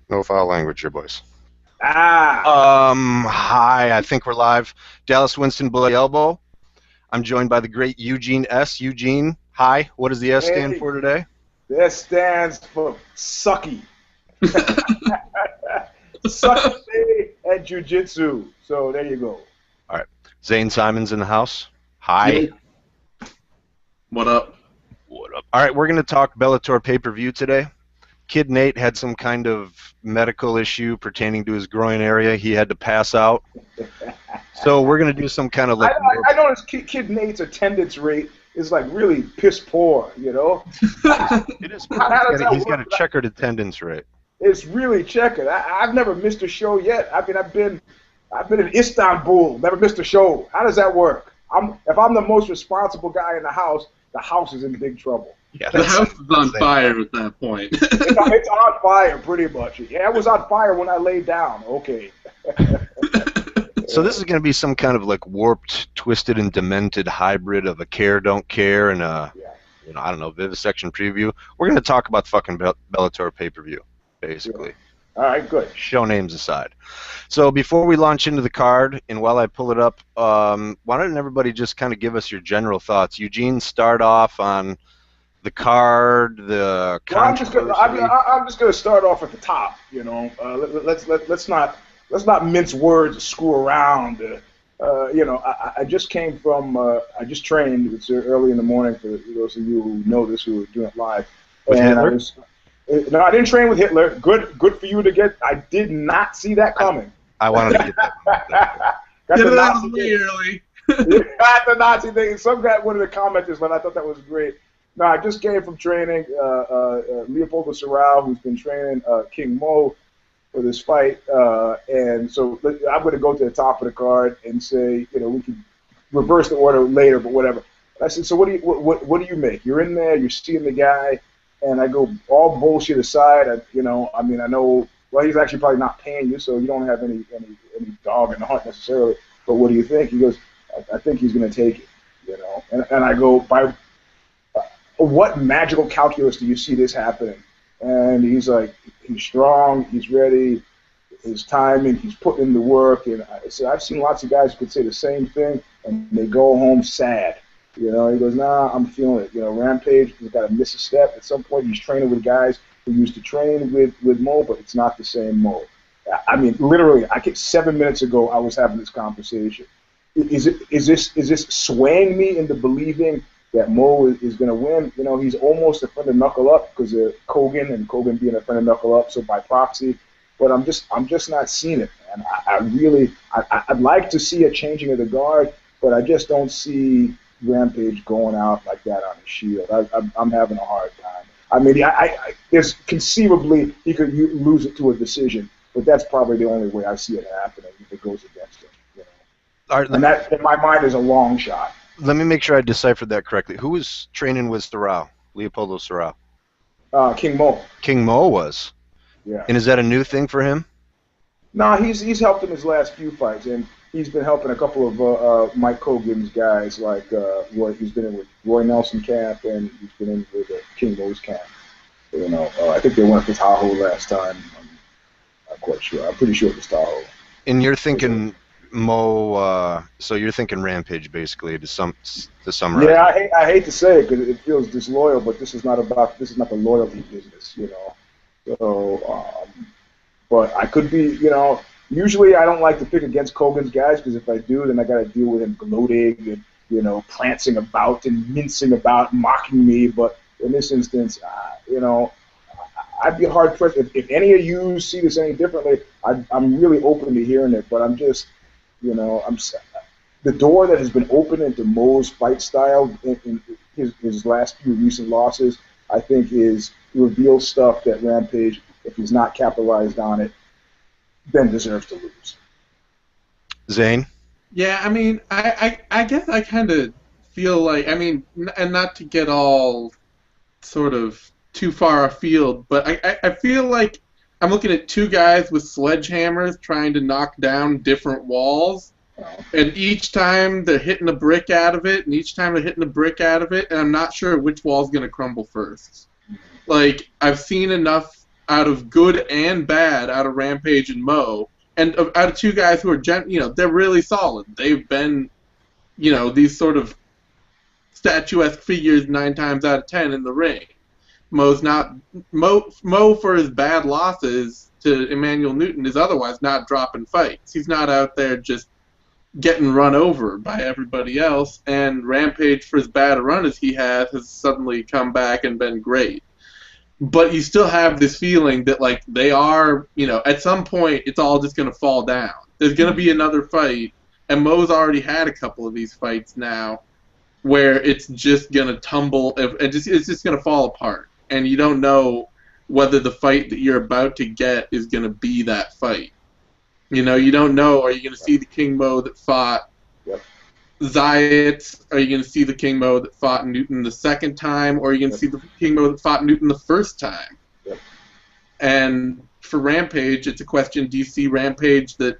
No foul language here, boys. Ah, Hi, I think we're live. Dallas Winston Bloody Elbow. I'm joined by the great Eugene S. Eugene, hi. What does the S stand hey, for today? that stands for sucky. Sucky day at jujitsu. So there you go. All right. Zane Simon's in the house. Hi. Yo, what up? What up? All right, we're going to talk Bellator pay-per-view today. Kid Nate had some kind of medical issue pertaining to his groin area. He had to pass out. So we're going to do some kind of I, like I, I noticed Kid Nate's attendance rate is like really piss poor. it is. How does that He's got a work? checkered attendance rate. It's really checkered. I've never missed a show yet. I mean, I've been in Istanbul, never missed a show. How does that work? If I'm the most responsible guy in the house is in big trouble. Yeah, The house is on fire at that point. It's on fire, pretty much. Yeah, it was on fire when I laid down. Okay. So this is going to be some kind of like warped, twisted, and demented hybrid of a care, don't care, and Yeah. I don't know, vivisection preview. We're going to talk about fucking Bellator pay-per-view, basically. All right, good. Show names aside. So before we launch into the card, and while I pull it up, why don't everybody just kind of give us your general thoughts? Eugene, start off on the card, the Well, controversy. I'm just gonna start off at the top. Let's not mince words, screw around. I just came from I just trained. It's early in the morning for those of you who know this who are doing it live. With And Hitler? No, I didn't train with Hitler. Good for you to get. I did not see that coming. I wanted to get that. Got Get the it out of Nazi the way early. got the Nazi thing. Some guy, one of the commenters, but I thought that was great. No, I just came from training Leopoldo Serral, who's been training King Mo for this fight, and so I'm going to go to the top of the card and say, we could reverse the order later, but whatever. I said, so what do you make? You're in there, you're seeing the guy, and I go all bullshit aside. I know. Well, he's actually probably not paying you, so you don't have any dog in the hunt necessarily. But what do you think? He goes, I think he's going to take it, And I go, by what magical calculus do you see this happening? And he's like, he's strong, he's ready, his timing, he's putting in the work. And I said, I've seen lots of guys who could say the same thing, and they go home sad. He goes, nah, I'm feeling it. Rampage has got to miss a step. At some point, he's training with guys who used to train with Mo, but it's not the same Mo. I mean, literally, 7 minutes ago, I was having this conversation. Is this swaying me into believing that Mo is going to win? He's almost a friend of knuckle up because of Kogan and Kogan being a friend of knuckle up, so by proxy. But I'm just not seeing it, man. I'd like to see a changing of the guard, but I just don't see Rampage going out like that on the Shield. I'm having a hard time. I mean, there's conceivably he could lose it to a decision, but that's probably the only way I see it happening if it goes against him. All right, And that, in my mind, is a long shot. let me make sure I deciphered that correctly. Who was training with Serral? Leopoldo Serral? King Mo. King Mo was. Yeah. And is that a new thing for him? No, he's helped in his last few fights, and he's been helping a couple of Mike Kogan's guys, like he's been in with Roy Nelson camp, and he's been in with King Mo's camp. I think they went to Tahoe last time. I'm not quite sure. I'm pretty sure it was Tahoe. And you're thinking Mo, so you're thinking Rampage, basically, to summarize. Yeah, I hate to say it because it feels disloyal, but this is not the loyalty business, So, but I could be, usually I don't like to pick against Kogan's guys because if I do, then I got to deal with him gloating and, prancing about and mincing about, mocking me. But in this instance, I'd be hard pressed. If any of you see this any differently, I'm really open to hearing it. But I'm just, the door that has been opened into Mo's fight style in his last few recent losses, I think reveals stuff that Rampage, if he's not capitalized on it, then deserves to lose. Zane? Yeah, I mean, I guess I kind of feel like, and not to get all sort of too far afield, but I feel like I'm looking at two guys with sledgehammers trying to knock down different walls, and each time they're hitting a brick out of it, and I'm not sure which wall's going to crumble first. Like, I've seen enough out of good and bad, out of Rampage and Mo, and out of two guys who are, they're really solid. They've been, these sort of statuesque figures 9 times out of 10 in the ring. Mo's not Mo for his bad losses to Emmanuel Newton is otherwise not dropping fights. He's not out there just getting run over by everybody else. And Rampage, for as bad a run as he has suddenly come back and been great. But you still have this feeling that like they are, at some point it's all just going to fall down. There's going to be another fight, and Mo's already had a couple of these fights now, where it's just going to tumble, it's just going to fall apart. And you don't know whether the fight that you're about to get is going to be that fight. You don't know, are you going to see the King Mo that fought Zayat? Are you going to see the King Mo that fought Newton the second time? Or are you going to see the King Mo that fought Newton the first time? And for Rampage, it's a question, do you see Rampage that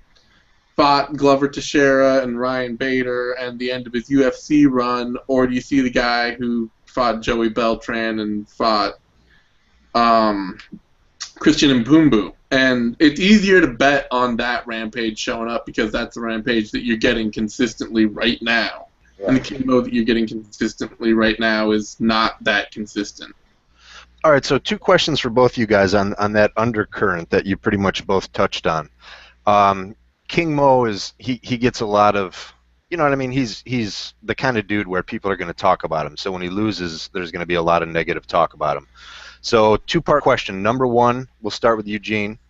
fought Glover Teixeira and Ryan Bader and the end of his UFC run, or do you see the guy who fought Joey Beltran and fought Christian Mbumbu? And it's easier to bet on that Rampage showing up because that's the Rampage that you're getting consistently right now. Yeah. And the King Mo that you're getting consistently right now is not that consistent. All right, so 2 questions for both you guys on that undercurrent that you pretty much both touched on. King Mo he gets a lot of, you know what I mean? He's the kind of dude where people are going to talk about him. So when he loses, there's going to be a lot of negative talk about him. So 2-part question. Number 1, we'll start with Eugene.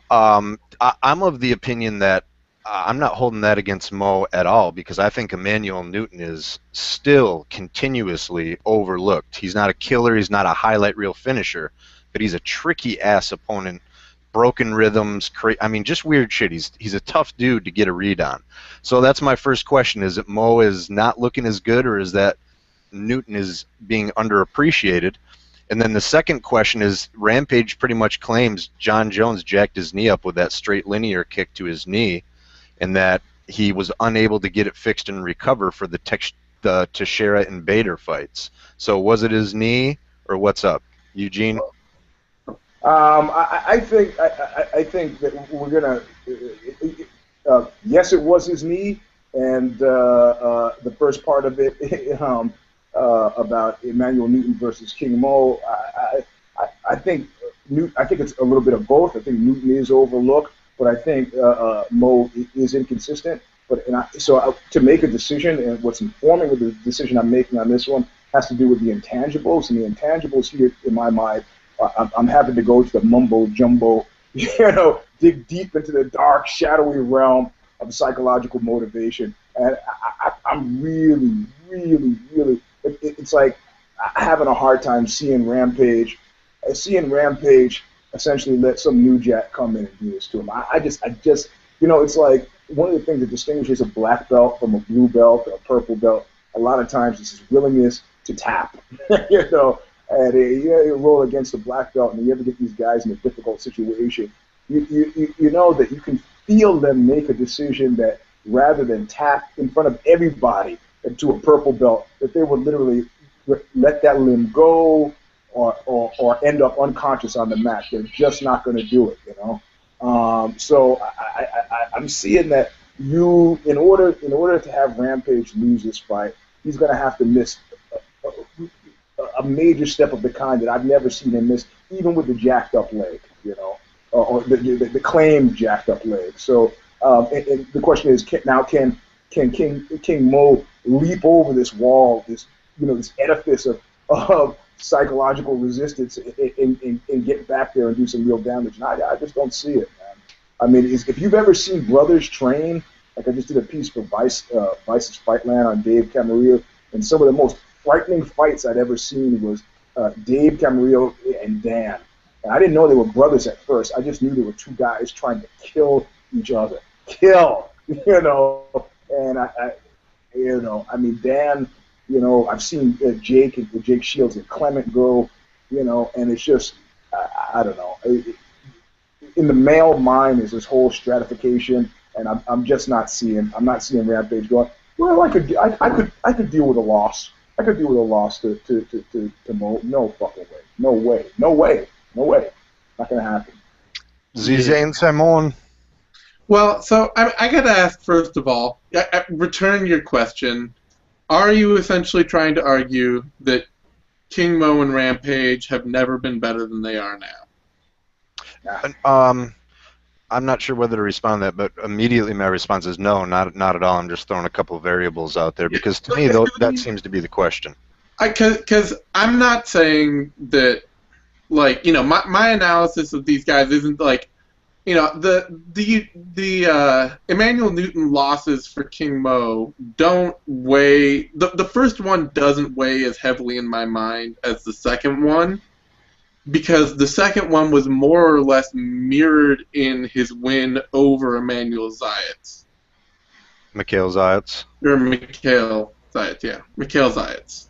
I'm of the opinion that I'm not holding that against Mo at all because I think Emmanuel Newton is still continuously overlooked. He's not a killer. He's not a highlight reel finisher, but he's a tricky-ass opponent. Broken rhythms, just weird shit. He's a tough dude to get a read on. So that's my first question. Is it Mo is not looking as good, or is that Newton is being underappreciated? And then the second question is, Rampage pretty much claims John Jones jacked his knee up with that straight linear kick to his knee, and that he was unable to get it fixed and recover for the Teixeira and Bader fights. So was it his knee, or what's up? Eugene? I think that we're gonna. Yes, it was his knee, and the first part of it about Emmanuel Newton versus King Mo. I think it's a little bit of both. I think Newton is overlooked, but I think Mo is inconsistent. So to make a decision, and what's informing of the decision I'm making on this one has to do with the intangibles, and the intangibles here, in my mind. I'm having to go to the mumbo jumbo, dig deep into the dark, shadowy realm of psychological motivation. And I'm really, really, really, it's like having a hard time seeing Rampage essentially let some new jack come in and do this to him. I just, it's like one of the things that distinguishes a black belt from a blue belt or a purple belt. A lot of times it's his willingness to tap, And you roll against the black belt, and you ever get these guys in a difficult situation, you know that you can feel them make a decision that rather than tap in front of everybody into a purple belt, that they would literally let that limb go or end up unconscious on the mat. They're just not going to do it, So I'm seeing that in order to have Rampage lose this fight, he's going to have to miss a major step of the kind that I've never seen him miss, even with the jacked up leg, or the claimed jacked up leg. So, and the question is, can King Mo leap over this wall, this edifice of psychological resistance, and get back there and do some real damage? And I just don't see it, man. I mean, if you've ever seen brothers train, like I just did a piece for Vice's Fightland on Dave Camarillo, and some of the most frightening fights I'd ever seen was Dave Camarillo and Dan. And I didn't know they were brothers at first. I just knew they were two guys trying to kill each other. And Dan, I've seen Jake Shields and Clement go, and it's just, I don't know. In the male mind is this whole stratification, and I'm not seeing Rampage going, well, I could deal with a loss. I could deal with a loss to Mo. No fucking way. No way. Not going to happen. Zane Simon. Well, so I got to ask, first of all, return your question. Are you essentially trying to argue that King Mo and Rampage have never been better than they are now? I'm not sure whether to respond to that, but immediately my response is no, not at all. I'm just throwing a couple of variables out there because to me that seems to be the question. Because I'm not saying that, like, you know, my analysis of these guys isn't like, you know, the Emmanuel Newton losses for King Mo don't weigh. The first one doesn't weigh as heavily in my mind as the second one, because the second one was more or less mirrored in his win over Emmanuel Zayat. Mikhail Zayat. Or Mikhail Zayat, yeah. Mikhail Zayat.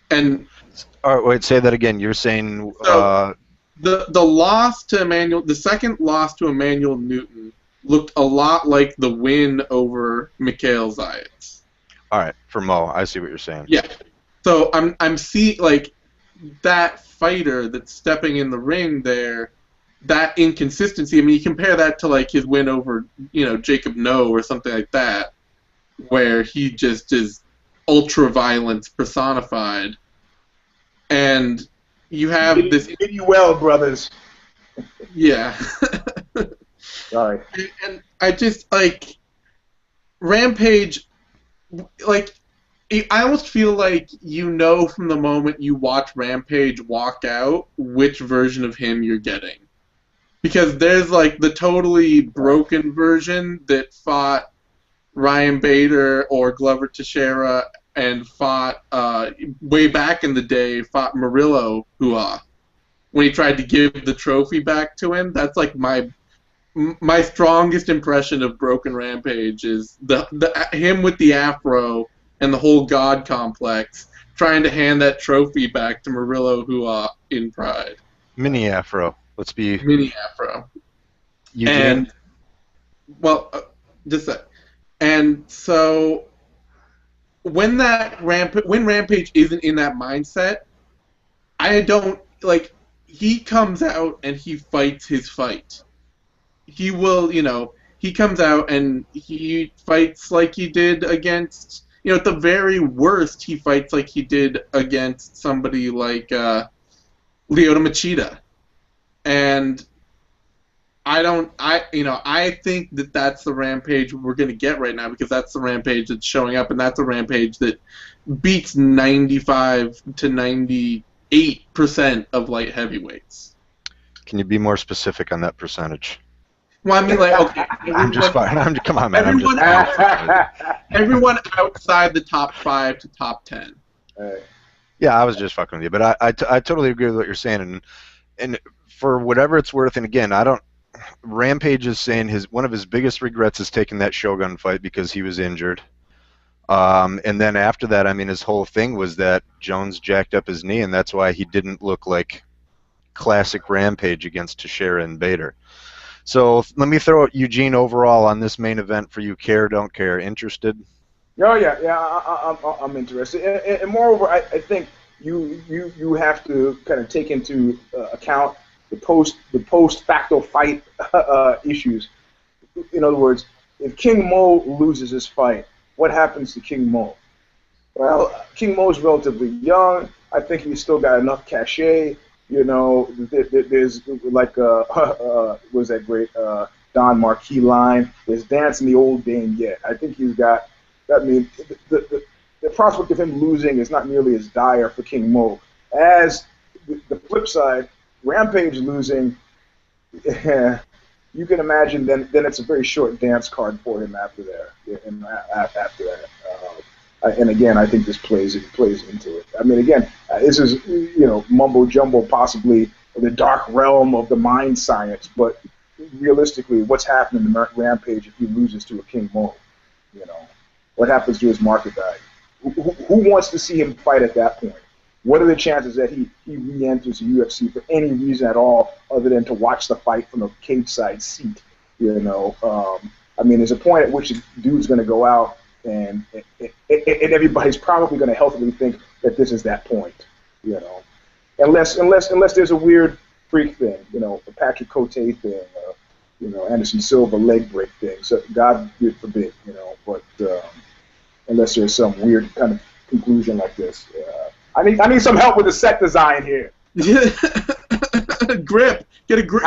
And all right, wait, say that again. You're saying the loss to Emmanuel, the second loss to Emmanuel Newton looked a lot like the win over Mikhail Zayat. All right, for Mo, I see what you're saying. Yeah. So I'm seeing, like, that fighter that's stepping in the ring there, that inconsistency. I mean, you compare that to, like, his win over, you know, Jacob Noe or something like that, where he just is ultra violence personified, and you have this. Did you well, brothers? Yeah. Sorry. And I just, like, Rampage, like, I almost feel like you know from the moment you watch Rampage walk out which version of him you're getting. Because there's, like, the totally broken version that fought Ryan Bader or Glover Teixeira and fought, way back in the day, fought Murillo Hua when he tried to give the trophy back to him. That's, like, my strongest impression of Broken Rampage is the him with the afro and the whole god complex trying to hand that trophy back to Murillo Hua in Pride. Mini afro. Let's be Mini afro. Eugene. And, well, just that. And so when Rampage isn't in that mindset, I don't, like, he comes out and he fights his fight. He will, you know, he comes out and he fights like he did against, you know, at the very worst, he fights like he did against somebody like Lyoto Machida. And I think that that's the Rampage we're going to get right now, because that's the Rampage that's showing up, and that's a Rampage that beats 95 to 98% of light heavyweights. Can you be more specific on that percentage? Well, I mean, like, okay. I'm just fine. Come on, man. Everyone outside the top 5 to top 10. Yeah, I was just fucking with you, but I totally agree with what you're saying, and for whatever it's worth, and again, Rampage is saying one of his biggest regrets is taking that Shogun fight because he was injured. And then after that, I mean, his whole thing was that Jones jacked up his knee, and that's why he didn't look like classic Rampage against Teixeira and Bader. So let me throw out Eugene overall on this main event for you. Care, don't care, interested? Oh yeah, I'm interested, and moreover, I think you have to kind of take into account the post facto fight issues. In other words, if King Mo loses his fight, what happens to King Mo? Well, King Mo's relatively young. I think he's still got enough cachet. You know, there's like was that great Don Marquis line? There's dancing the old dame yet. I think he's got. I mean, the prospect of him losing is not nearly as dire for King Mo. As the flip side, Rampage losing, you can imagine then it's a very short dance card for him after that. And again, I think this plays into it. I mean, again, this is mumbo jumbo, possibly the dark realm of the mind science, but realistically, what's happening to Rampage if he loses to a King Mo? You know, what happens to his market value? Who wants to see him fight at that point? What are the chances that he re-enters the UFC for any reason at all other than to watch the fight from a cage-side seat? You know, I mean, there's a point at which the dude's going to go out, and everybody's probably going to healthily think that this is that point. You know, unless there's a weird freak thing, a Patrick Cote thing, Anderson Silva leg break thing. So God forbid, but unless there's some weird kind of conclusion like this, I need some help with the set design here. Grip, get the grip.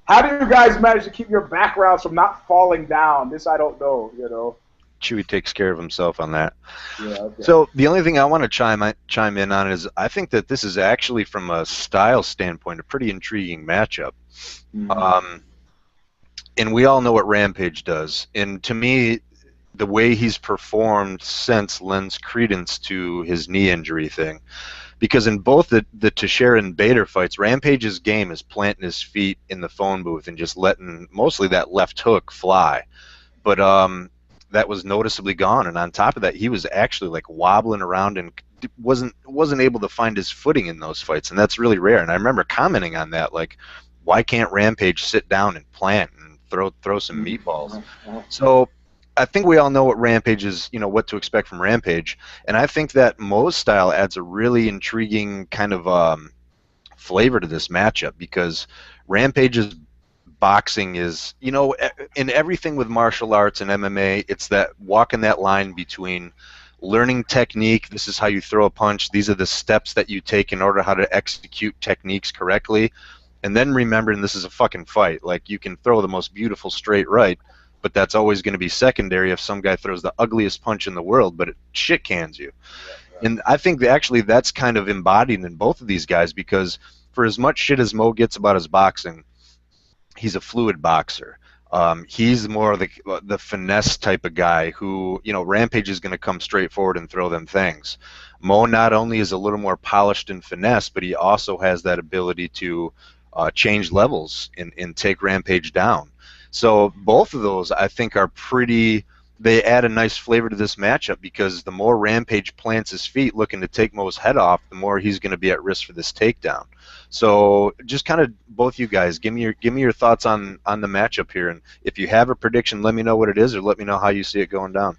How do you guys manage to keep your backgrounds from not falling down? This I don't know. Chewy takes care of himself on that. Yeah, okay. So the only thing I want to chime in on is I think that this is actually, from a style standpoint, a pretty intriguing matchup. Mm-hmm. And we all know what Rampage does. And to me, the way he's performed since lends credence to his knee injury thing. Because in both the Teixeira and Bader fights, Rampage's game is planting his feet in the phone booth and just letting mostly that left hook fly. But that was noticeably gone, and on top of that, he was actually like wobbling around and wasn't able to find his footing in those fights, and that's really rare. And I remember commenting on that, like, why can't Rampage sit down and plant and throw some meatballs? So I think we all know what Rampage is, what to expect from Rampage, and I think that Mo's style adds a really intriguing kind of flavor to this matchup, because Rampage's boxing is, in everything with martial arts and MMA, it's that walking that line between learning technique, this is how you throw a punch, these are the steps that you take in order how to execute techniques correctly, and then remembering this is a fucking fight. Like, you can throw the most beautiful straight right, but that's always going to be secondary if some guy throws the ugliest punch in the world, but it shit cans you. And I think that actually that's kind of embodied in both of these guys, because for as much shit as Mo gets about his boxing, he's a fluid boxer. He's more of the finesse type of guy who, Rampage is going to come straight forward and throw them things. Mo not only is a little more polished and finesse, but he also has that ability to change levels and take Rampage down. So both of those, I think, are pretty... They add a nice flavor to this matchup, because the more Rampage plants his feet looking to take Mo's head off, the more he's going to be at risk for this takedown. So just kind of both you guys, give me your thoughts on the matchup here, and if you have a prediction, let me know what it is, or let me know how you see it going down.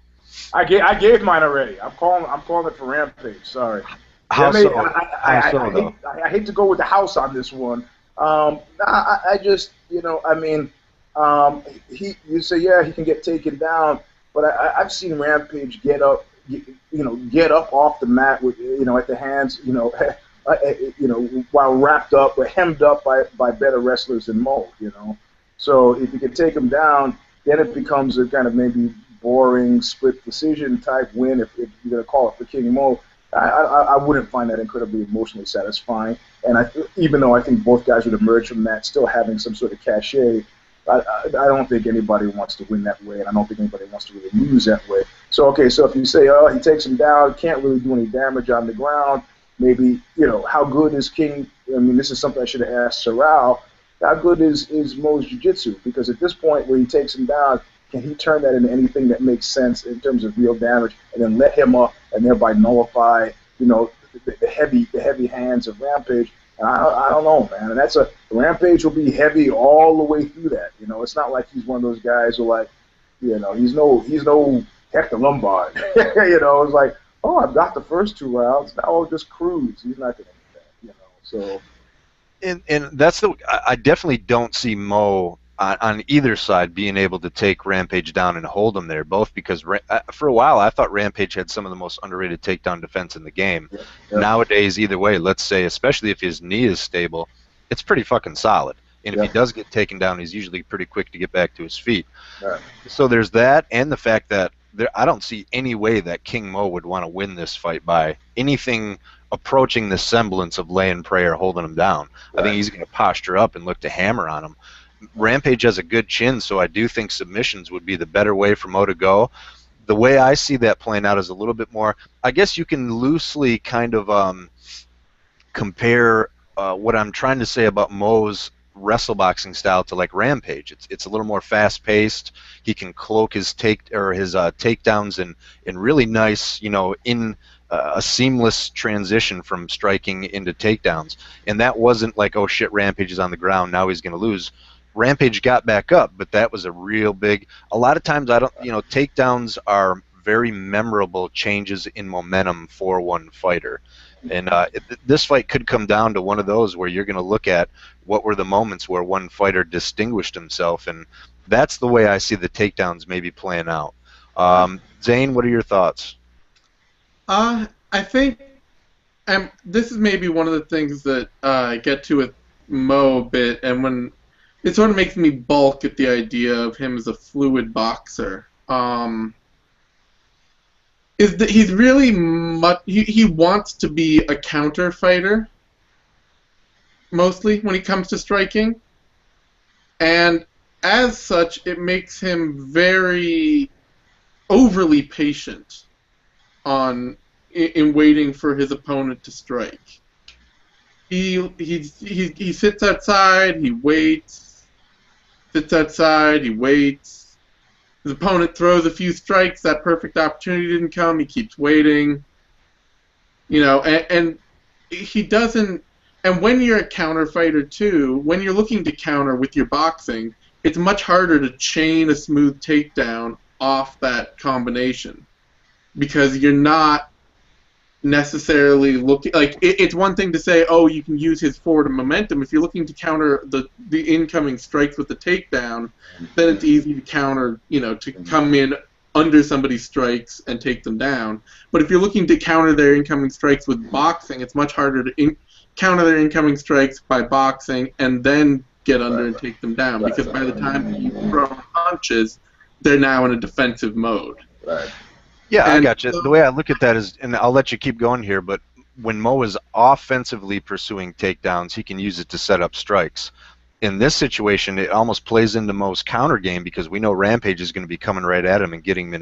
I gave mine already. I'm calling it for Rampage. Sorry. How so? I hate to go with the house on this one. I just, you say, yeah, he can get taken down, but I've seen Rampage get up off the mat with, at the hands, while wrapped up or hemmed up by better wrestlers than Mo, So if you can take him down, then it becomes a kind of maybe boring split decision type win, if you're going to call it for King Mo. I wouldn't find that incredibly emotionally satisfying. And even though I think both guys would emerge from that still having some sort of cachet, I don't think anybody wants to win that way, and I don't think anybody wants to really lose that way. So, okay, so if you say, oh, he takes him down, can't really do any damage on the ground, maybe, how good is King? I mean, this is something I should have asked Sorrell. How good is Mo's jiu-jitsu? Because at this point where he takes him down, can he turn that into anything that makes sense in terms of real damage, and then let him up and thereby nullify, the heavy hands of Rampage? I don't know, man. And Rampage will be heavy all the way through that. It's not like he's one of those guys who, like, he's no Hector Lombard. It's like, oh, I've got the first 2 rounds. Now I'll just cruise. He's not going to do that. So. And that's I definitely don't see Mo on either side being able to take Rampage down and hold him there, both because for a while I thought Rampage had some of the most underrated takedown defense in the game. Yeah. Nowadays, either way, let's say, especially if his knee is stable, it's pretty fucking solid. And if he does get taken down, he's usually pretty quick to get back to his feet. Right. So there's that, and the fact that I don't see any way that King Mo would want to win this fight by anything approaching the semblance of lay and pray or holding him down. Right. I think he's going to posture up and look to hammer on him. Rampage has a good chin, so I do think submissions would be the better way for Mo to go. The way I see that playing out is a little bit more, I guess you can loosely kind of compare what I'm trying to say about Mo's wrestle boxing style to like Rampage. It's a little more fast paced. He can cloak his takedowns in really nice, in a seamless transition from striking into takedowns. And that wasn't like, oh shit, Rampage is on the ground, now he's going to lose. Rampage got back up, but that was a real big... A lot of times, takedowns are very memorable changes in momentum for one fighter. And this fight could come down to one of those where you're going to look at what were the moments where one fighter distinguished himself, and that's the way I see the takedowns maybe playing out. Zane, what are your thoughts? I think this is maybe one of the things that I get to with Mo a bit, and when it sort of makes me balk at the idea of him as a fluid boxer. Is that he's really he wants to be a counter fighter mostly when he comes to striking, and as such it makes him very overly patient in waiting for his opponent to strike. He sits outside, he waits, sits outside, he waits. His opponent throws a few strikes, that perfect opportunity didn't come, he keeps waiting. You know, and he doesn't. And when you're a counter fighter too, when you're looking to counter with your boxing, it's much harder to chain a smooth takedown off that combination because you're not necessarily looking like it's one thing to say, oh, you can use his forward momentum. If you're looking to counter the incoming strikes with the takedown, then it's easy to counter, you know, to come in under somebody's strikes and take them down. But if you're looking to counter their incoming strikes with boxing, it's much harder to counter their incoming strikes by boxing and then get under and take them down, because by the time you throw punches, they're now in a defensive mode. Right. Yeah, I got you. The way I look at that is, and I'll let you keep going here, but when Mo is offensively pursuing takedowns, he can use it to set up strikes. In this situation, it almost plays into Mo's counter game because we know Rampage is going to be coming right at him and getting in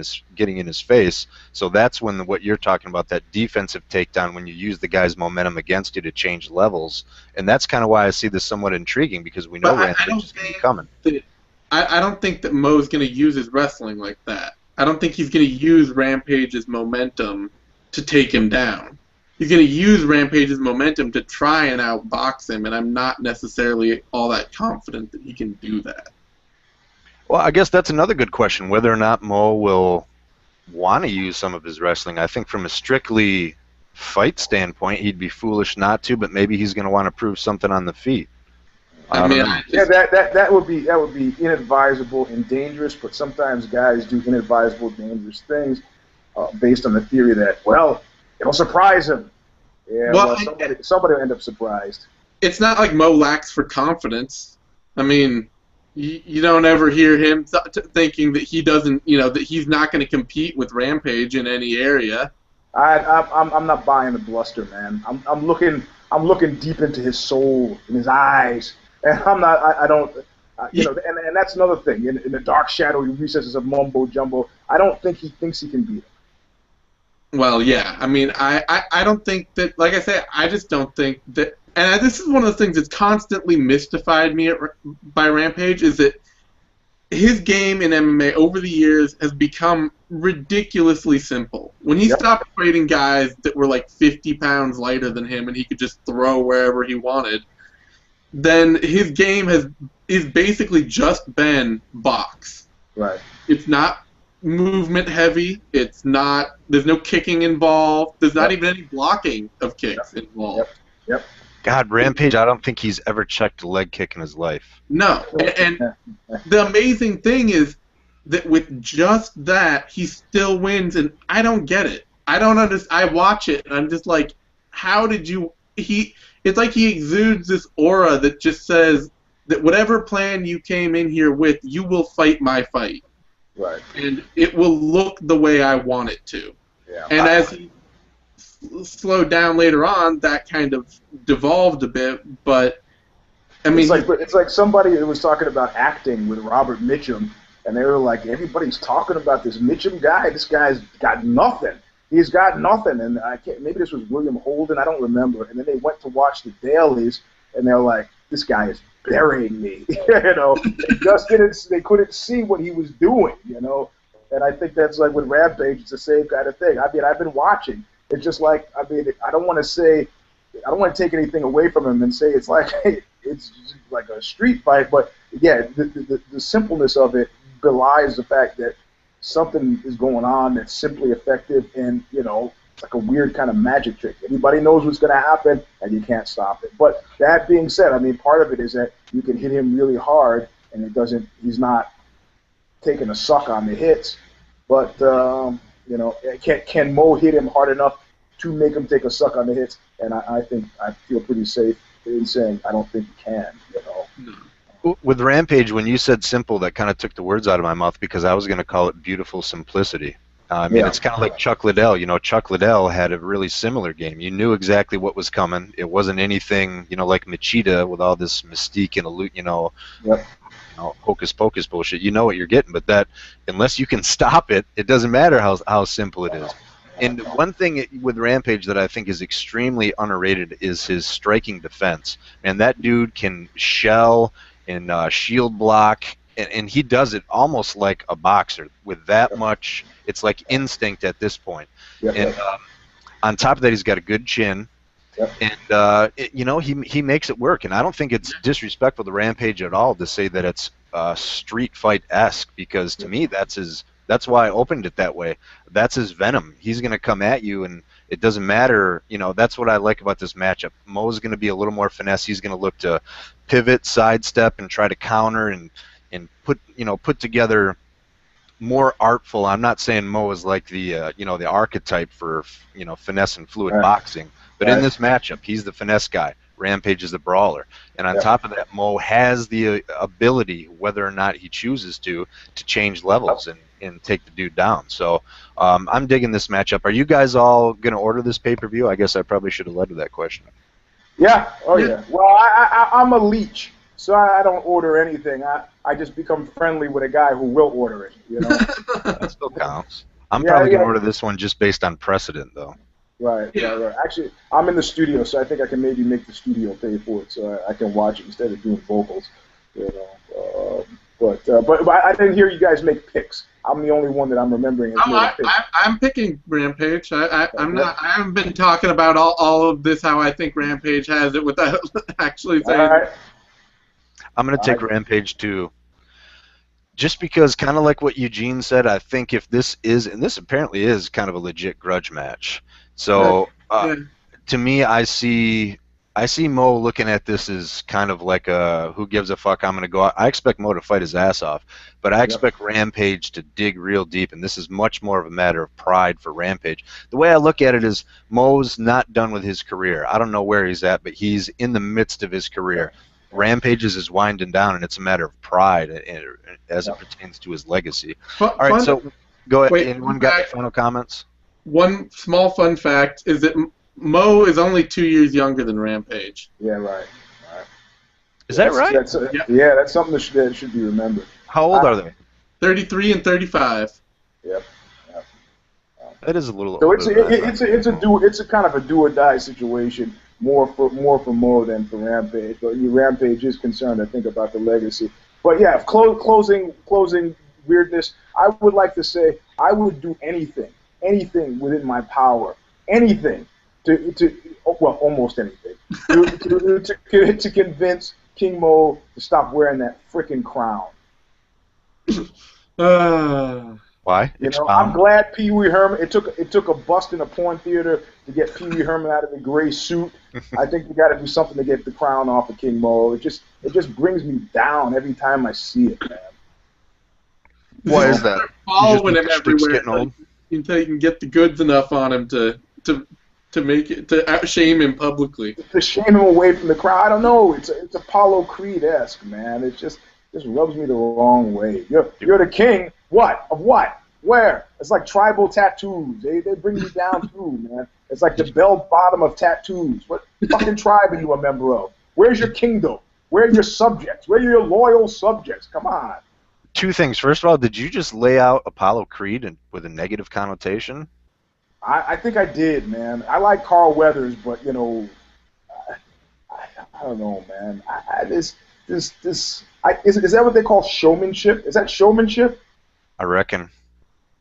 his face. So that's when what you're talking about, that defensive takedown, when you use the guy's momentum against you to change levels. And that's kind of why I see this somewhat intriguing, because we know Rampage is going to be coming. I don't think that Mo's going to use his wrestling like that. I don't think he's going to use Rampage's momentum to take him down. He's going to use Rampage's momentum to try and outbox him, and I'm not necessarily all that confident that he can do that. Well, I guess that's another good question, whether or not Mo will want to use some of his wrestling. I think from a strictly fight standpoint, he'd be foolish not to, but maybe he's going to want to prove something on the feet. That would be inadvisable and dangerous. But sometimes guys do inadvisable, dangerous things based on the theory that, well, it'll surprise him. Yeah, well, somebody will end up surprised. It's not like Mo lacks for confidence. I mean, you don't ever hear him thinking that he doesn't, you know, that he's not going to compete with Rampage in any area. I'm not buying the bluster, man. I'm looking deep into his soul, in his eyes. And I don't, you know, and that's another thing. In the dark, shadowy recesses of mumbo jumbo, I don't think he thinks he can beat him. Well, yeah. I mean, I don't think that, like I say, I just don't think that, and this is one of the things that's constantly mystified me by Rampage, is that his game in MMA over the years has become ridiculously simple. When he stopped fighting guys that were like 50 pounds lighter than him and he could just throw wherever he wanted, then his game is basically just been box. Right. It's not movement heavy. It's not. There's no kicking involved. There's not even any blocking of kicks involved. Yep. God, Rampage, I don't think he's ever checked a leg kick in his life. No. And the amazing thing is that with just that, he still wins, and I don't get it. I don't understand. I watch it, and I'm just like, how did you... It's like he exudes this aura that just says that whatever plan you came in here with, you will fight my fight. Right. And it will look the way I want it to. Yeah. And as he slowed down later on, that kind of devolved a bit, but I mean... It's like somebody who was talking about acting with Robert Mitchum, and they were like, everybody's talking about this Mitchum guy. This guy's got nothing. He's got nothing, and I can't. Maybe this was William Holden. I don't remember. And then they went to watch the dailies, and they're like, "This guy is burying me." You know, they just didn't. They couldn't see what he was doing. You know, and I think that's like with Rampage. It's the same kind of thing. I mean, I've been watching. It's just like, I mean, I don't want to take anything away from him and say it's like it's like a street fight, but yeah, the simpleness of it belies the fact that something is going on that's simply effective, and you know, like a weird kind of magic trick. Everybody knows what's going to happen, and you can't stop it. But that being said, I mean, part of it is that you can hit him really hard, and it doesn't. He's not taking a suck on the hits. But you know, can Mo hit him hard enough to make him take a suck on the hits? And I think I feel pretty safe in saying I don't think he can. You know. With Rampage, when you said simple, that kind of took the words out of my mouth because I was going to call it beautiful simplicity. I mean, it's kind of like Chuck Liddell. You know, Chuck Liddell had a really similar game. You knew exactly what was coming. It wasn't anything, you know, like Machida with all this mystique and, you know, hocus pocus bullshit. You know what you're getting, but that, unless you can stop it, it doesn't matter how simple it is. And one thing with Rampage that I think is extremely underrated is his striking defense. And that dude can shell and shield block, and he does it almost like a boxer with that much. It's like instinct at this point. And on top of that, he's got a good chin. And you know, he makes it work. And I don't think it's disrespectful to Rampage at all to say that it's street fight-esque, because to me that's why I opened it that way. That's his venom. He's going to come at you, and it doesn't matter. You know, that's what I like about this matchup. Mo's going to be a little more finesse. He's going to look to pivot, sidestep, and try to counter and put together more artful. I'm not saying Mo is like the you know, the archetype for, you know, finesse and fluid boxing, but in this matchup, he's the finesse guy. Rampage is the brawler, and on top of that, Mo has the ability, whether or not he chooses to change levels and take the dude down. So I'm digging this matchup. Are you guys all going to order this pay-per-view? I guess I probably should have led with that question. Yeah. Oh yeah. Well, I'm a leech, so I don't order anything. I just become friendly with a guy who will order it. You know. That still counts. I'm probably going to order this one just based on precedent, though. Right. Actually, I'm in the studio, so I think I can maybe make the studio pay for it, so I can watch it instead of doing vocals. You know. But I didn't hear you guys make picks. I'm the only one that I'm remembering. I'm picking Rampage. I haven't been talking about all of this how I think Rampage has it without actually saying. Right. I'm going to take Rampage too. Just because, kind of like what Eugene said, I think if this is, and this apparently is kind of a legit grudge match. So to me, I see Mo looking at this as kind of like a who gives a fuck, I'm going to go out. I expect Mo to fight his ass off, but I expect Rampage to dig real deep, and this is much more of a matter of pride for Rampage. The way I look at it is Mo's not done with his career. I don't know where he's at, but he's in the midst of his career. Rampage is winding down, and it's a matter of pride as it pertains to his legacy. All right, so go ahead. Wait, anyone got any final comments? One small fun fact is that Mo is only 2 years younger than Rampage. Yeah, right. Is that right? Yeah, that's something that should be remembered. How old are they? 33 and 35. Yep. That is a little. So it's a kind of a do or die situation. More for Mo than for Rampage. But Rampage is concerned, I think, about the legacy. But yeah, closing weirdness. I would like to say I would do anything within my power, anything almost anything to convince King Mo to stop wearing that frickin' crown. Why? You know, I'm glad Pee Wee Herman. It took a bust in a porn theater to get Pee Wee Herman out of the gray suit. I think we got to do something to get the crown off of King Mo. It just brings me down every time I see it, man. Why is that? Following him everywhere until you can get the goods enough on him to make it to shame him publicly. To shame him away from the crowd. I don't know. It's Apollo Creed-esque, man. It just rubs me the wrong way. You're the king. What? Of what? Where? It's like tribal tattoos. They bring you down too, man. It's like the bell bottom of tattoos. What fucking tribe are you a member of? Where's your kingdom? Where are your subjects? Where are your loyal subjects? Come on. Two things. First of all, did you just lay out Apollo Creed with a negative connotation? I think I did, man. I like Carl Weathers, but, you know, I don't know, man. Is that what they call showmanship? Is that showmanship? I reckon.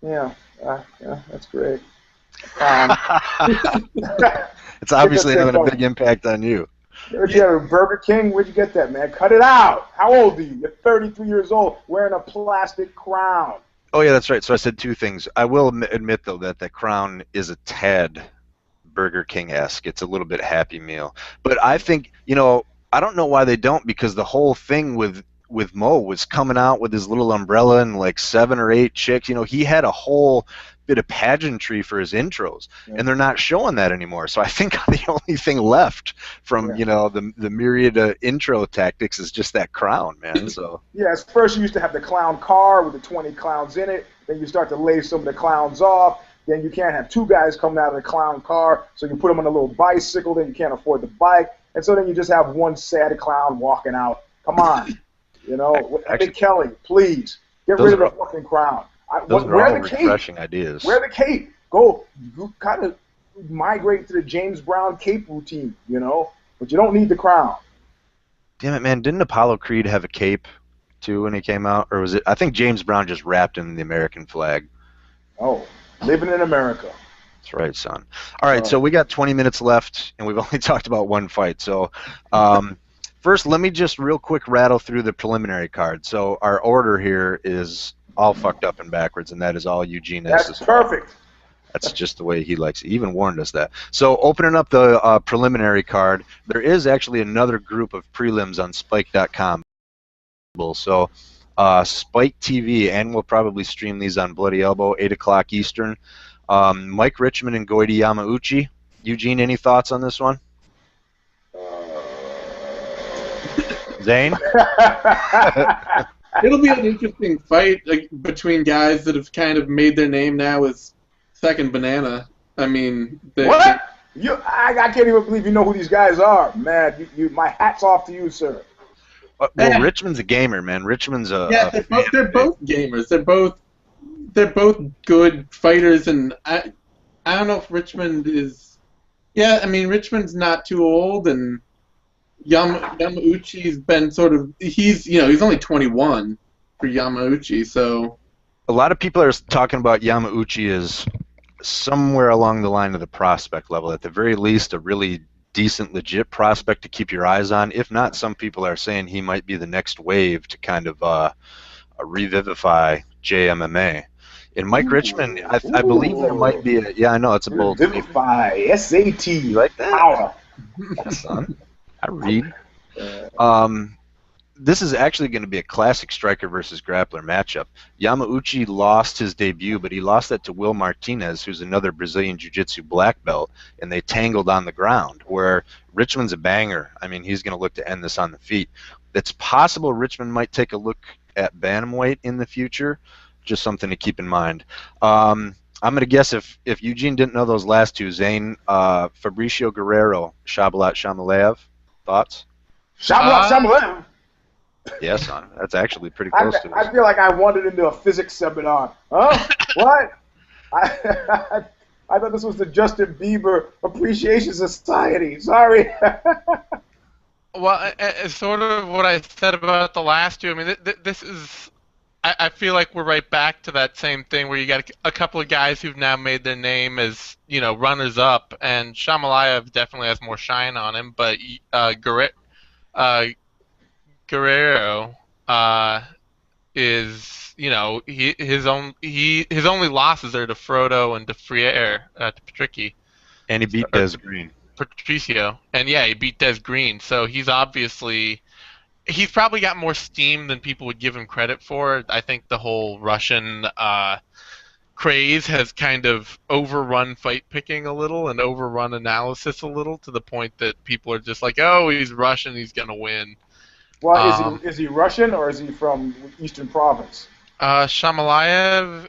Yeah, that's great. It's obviously having a big impact on you. You had a Burger King? Where'd you get that, man? Cut it out. How old are you? You're 33 years old wearing a plastic crown. Oh yeah, that's right. So I said two things. I will admit though that the crown is a tad Burger King-esque. It's a little bit Happy Meal. But I think, I don't know why they don't, because the whole thing with Mo was coming out with his little umbrella and like 7 or 8 chicks. He had a whole bit of pageantry for his intros, and they're not showing that anymore. So I think the only thing left from, the myriad intro tactics is just that crown, man. So yes, first you used to have the clown car with the 20 clowns in it. Then you start to lay some of the clowns off. Then you can't have two guys coming out of the clown car, so you put them on a little bicycle. Then you can't afford the bike, and so then you just have one sad clown walking out. Come on, Actually, Kelly, please get rid of the fucking crown. Those are all refreshing ideas. Wear the cape. Go kind of migrate to the James Brown cape routine, but you don't need the crown. Damn it, man! Didn't Apollo Creed have a cape too when he came out, or was it? I think James Brown just wrapped in the American flag. Oh. Living in America. That's right, son. All right, so we got 20 minutes left, and we've only talked about one fight. So first, let me just real quick rattle through the preliminary card. So our order here is all fucked up and backwards, and that is all Eugene has. That's perfect. That's just the way he likes it. He even warned us that. So opening up the preliminary card, there is actually another group of prelims on Spike.com. So Spike TV, and we'll probably stream these on Bloody Elbow, 8 o'clock Eastern. Mike Richmond and Goiti Yamauchi. Eugene, any thoughts on this one? Zane? It'll be an interesting fight between guys that have kind of made their name now as second banana. I mean, what? I can't even believe you know who these guys are, man. My hat's off to you, sir. Well, Richmond's a gamer, man. Richmond's they're both gamers. They're both good fighters, and I don't know if Richmond is. Yeah, I mean Richmond's not too old, and Yamauchi's been sort of. He's only 21 for Yamauchi, so. A lot of people are talking about Yamauchi as somewhere along the line of the prospect level. At the very least, a really decent, legit prospect to keep your eyes on. If not, some people are saying he might be the next wave to kind of revivify JMMA. In Mike Richmond, I believe there might be I know it's a bold. Revivify, SAT, you like that? Power. Yes, son. I read. This is actually going to be a classic striker versus grappler matchup. Yamauchi lost his debut, but he lost that to Will Martinez, who's another Brazilian Jiu-Jitsu black belt, and they tangled on the ground, where Richmond's a banger. I mean, he's going to look to end this on the feet. It's possible Richmond might take a look at bantamweight in the future, just something to keep in mind. I'm going to guess if Eugene didn't know those last two, Zane, Fabricio Guerrero, Shabalat Shamalev, thoughts? Shabalat Shamalev? Yes, son. That's actually pretty close to it. I feel like I wandered into a physics seminar. Huh? What? I thought this was the Justin Bieber Appreciation Society. Sorry. Well, it's sort of what I said about the last two. I mean, this is... I feel like we're right back to that same thing where you got a couple of guys who've now made their name as, runners-up, and Shamalayev definitely has more shine on him, but Guerrero is, his only losses are to Frodo and to Friere, to Patricky. And he beat Des Green. Patricio. And yeah, he beat Des Green, so he's probably got more steam than people would give him credit for. I think the whole Russian craze has kind of overrun fight picking a little and overrun analysis a little, to the point that people are just like, oh, he's Russian, he's going to win. Well, is he Russian or is he from Eastern Province? Shamalayev,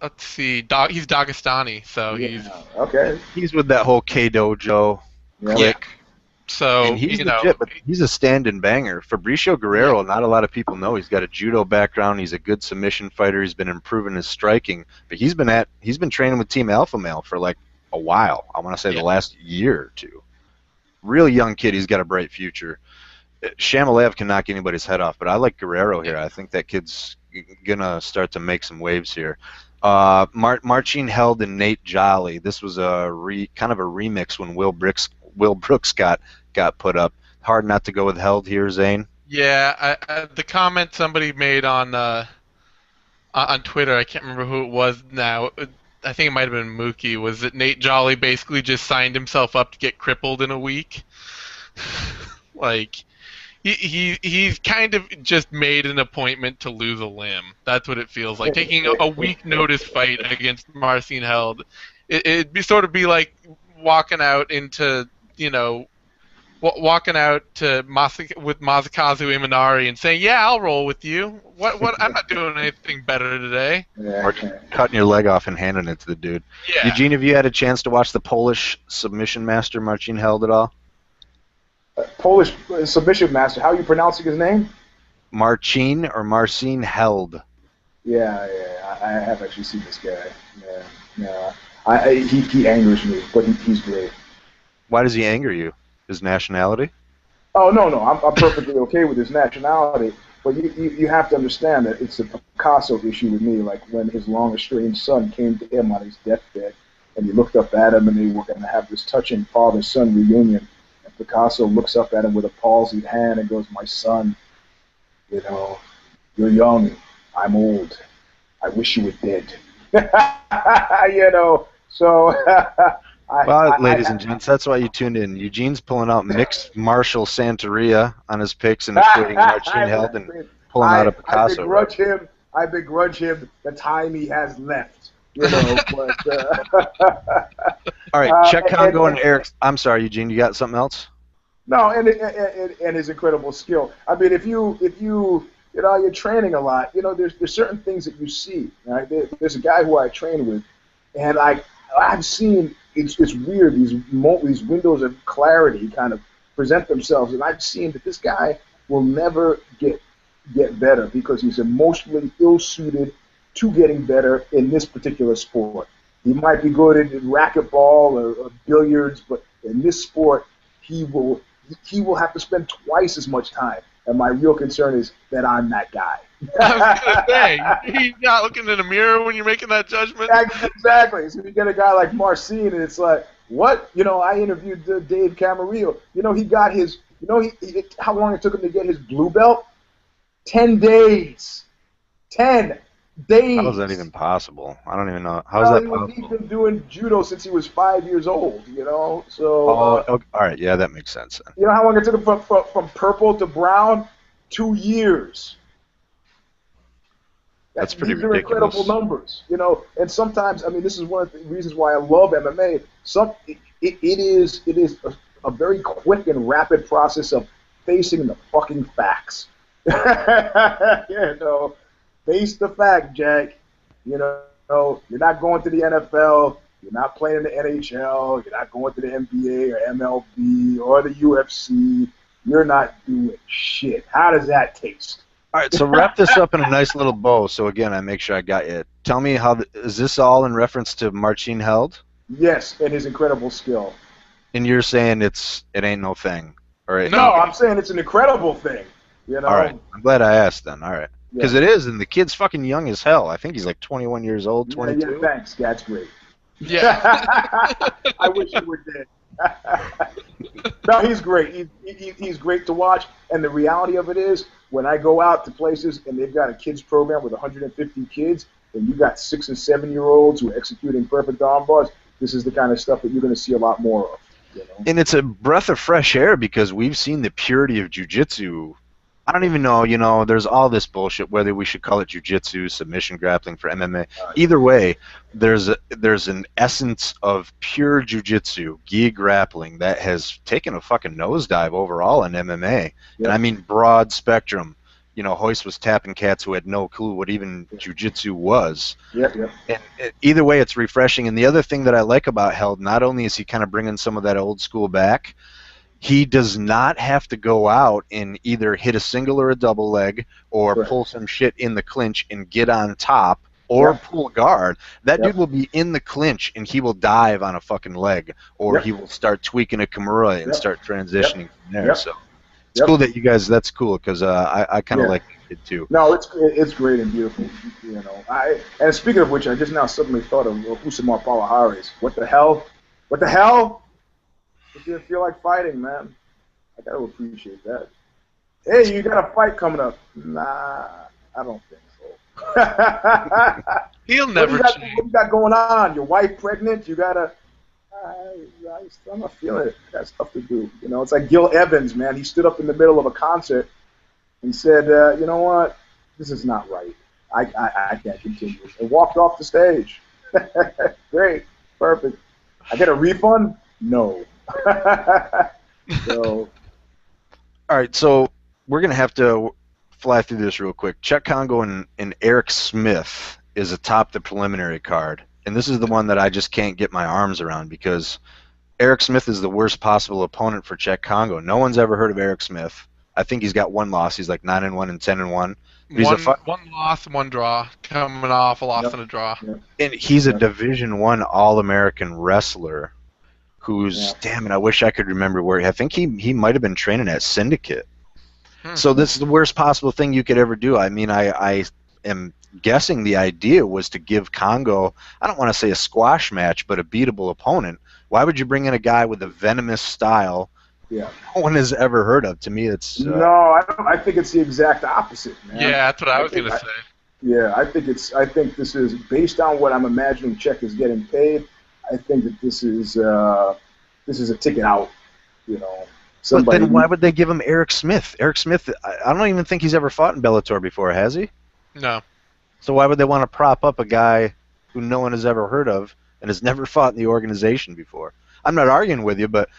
let's see, he's Dagestani, so he's with that whole K-Dojo clique. So, and he's legit, but he's a stand-in banger. Fabricio Guerrero, not a lot of people know. He's got a judo background. He's a good submission fighter. He's been improving his striking, but he's been training with Team Alpha Male for like a while. I want to say the last year or two. Real young kid. He's got a bright future. Shamalev can knock anybody's head off, but I like Guerrero here. I think that kid's gonna start to make some waves here. Marcin Held and Nate Jolly. This was kind of a remix when Will Brooks got put up. Hard not to go with Held here, Zane. Yeah, the comment somebody made on on Twitter. I can't remember who it was now. I think it might have been Mookie. Was that Nate Jolly basically just signed himself up to get crippled in a week? Like he's kind of just made an appointment to lose a limb. That's what it feels like. Taking a week notice fight against Marcin Held, it'd be sort of be like walking out into walking out to with Masakazu Imanari and saying, "Yeah, I'll roll with you. What? I'm not doing anything better today." Or cutting your leg off and handing it to the dude. Yeah. Eugene, have you had a chance to watch the Polish submission master Marcin Held at all? Polish submission master. How are you pronouncing his name? Marcin or Marcin Held. Yeah, I have actually seen this guy. Yeah. He angers me, but he's great. Why does he anger you? His nationality? Oh no, I'm perfectly okay with his nationality, but you have to understand that it's a Picasso issue with me. Like when his long estranged son came to him on his deathbed, and he looked up at him, and they were going to have this touching father-son reunion. And Picasso looks up at him with a palsied hand and goes, "My son, you're young. I'm old. I wish you were dead." So. Ladies and gents, that's why you tuned in. Eugene's pulling out mixed Marshall Santeria on his picks and equating Marcin Held and pulling out a Picasso. I begrudge him the time he has left. But, all right, check Congo and Eric. I'm sorry, Eugene, you got something else? No, and his incredible skill. I mean, if you're training a lot, there's certain things that you see. Right? There's a guy who I train with, and I've seen. It's weird. These windows of clarity kind of present themselves, and I've seen that this guy will never get better because he's emotionally ill-suited to getting better in this particular sport. He might be good at racquetball or billiards, but in this sport, he will have to spend twice as much time. And my real concern is that I'm that guy. I was going to say, you're not looking in a mirror when you're making that judgment? Exactly. So you get a guy like Marcin, and it's like, what? I interviewed Dave Camarillo. He got his, how long it took him to get his blue belt? 10 days. 10 days. How is that even possible? I don't even know. How is that possible? He's been doing judo since he was 5 years old, so... okay. All right, yeah, that makes sense then. You know how long it took him from purple to brown? 2 years. That's pretty These ridiculous. are incredible numbers, and sometimes, this is one of the reasons why I love MMA. It is a very quick and rapid process of facing the fucking facts. Face the fact, Jack. You're not going to the NFL. You're not playing in the NHL. You're not going to the NBA or MLB or the UFC. You're not doing shit. How does that taste? All right, so wrap this up in a nice little bow. So again, I make sure I got you. Tell me is this all in reference to Marcin Held? Yes, and his incredible skill. And you're saying it ain't no thing, or no? I'm saying it's an incredible thing. All right, I'm glad I asked then. All right, because it is, and the kid's fucking young as hell. I think he's like 21 years old, 22. Yeah, thanks. That's great. Yeah. I wish you were dead. No, he's great. He's great to watch. And the reality of it is, when I go out to places and they've got a kids program with 150 kids, and you got 6 and 7-year-olds who are executing perfect arm bars, this is the kind of stuff that you're going to see a lot more of. And it's a breath of fresh air because we've seen the purity of jiu-jitsu. I don't even know, there's all this bullshit, whether we should call it jiu-jitsu, submission grappling for MMA. Either way, there's an essence of pure jiu-jitsu, gi grappling, that has taken a fucking nosedive overall in MMA. Yep. And I mean broad spectrum. Hoist was tapping cats who had no clue what even jiu-jitsu was. Yep. And either way, it's refreshing. And the other thing that I like about Held, not only is he kind of bringing some of that old school back, he does not have to go out and either hit a single or a double leg or pull some shit in the clinch and get on top or pull guard. That dude will be in the clinch and he will dive on a fucking leg, or he will start tweaking a Kimura and start transitioning from there. So it's cool that you guys, that's cool, because I kind of like it too. No, it's great and beautiful. And speaking of which, I just now suddenly thought of Usamar Palahares. What the hell? What the hell? It didn't feel like fighting, man. I gotta appreciate that. Hey, you got a fight coming up? Nah, I don't think so. He'll What never what change. you got going on? Your wife pregnant? You gotta. I'm not feeling it. I got stuff to do. You know, it's like Gil Evans, man. He stood up in the middle of a concert and said, "You know what? This is not right. I can't continue." And walked off the stage. Great, perfect. I get a refund? No. So All right, so we're gonna have to fly through this real quick. Chet Congo and Eric Smith is atop the preliminary card, and this is the one that I just can't get my arms around because Eric Smith is the worst possible opponent for Chet Congo. No one's ever heard of Eric Smith. I think he's got one loss. He's like 9-1 and 10-1. But he's One loss, one draw, coming off a loss Yep. and a draw. Yep. and he's a Yep. Division I All-American wrestler. Who's Yeah. damn it? I wish I could remember where. I think he might have been training at Syndicate. Hmm. So this is the worst possible thing you could ever do. I mean, I am guessing the idea was to give Congo, I don't want to say a squash match, but a beatable opponent. Why would you bring in a guy with a venomous style Yeah. no one has ever heard of? To me, it's No, I don't. I think it's the exact opposite, man. Yeah, that's what I was think gonna say. Yeah, I think this is based on what I'm imagining Czech is getting paid. I think that this is a ticket out. You know, But somebody. then why would they give him Eric Smith? Eric Smith, I don't even think he's ever fought in Bellator before, has he? No. So why would they want to prop up a guy who no one has ever heard of and has never fought in the organization before? I'm not arguing with you, but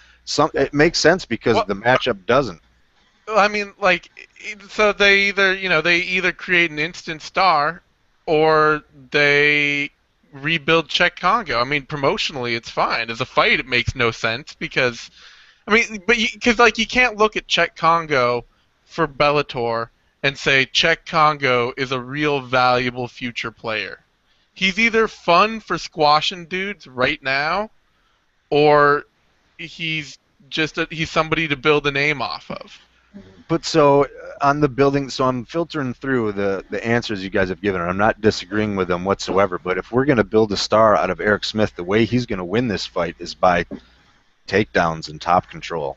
it makes sense because Well, the matchup doesn't. I mean, like, so they either create an instant star, or they rebuild Czech Congo. I mean, promotionally, it's fine. As a fight, it makes no sense because, I mean, because you can't look at Czech Congo for Bellator and say Czech Congo is a real valuable future player. He's either fun for squashing dudes right now, or he's he's somebody to build a name off of. But so on the building, so I'm filtering through the answers you guys have given, and I'm not disagreeing with them whatsoever. But if we're going to build a star out of Eric Smith, the way he's going to win this fight is by takedowns and top control.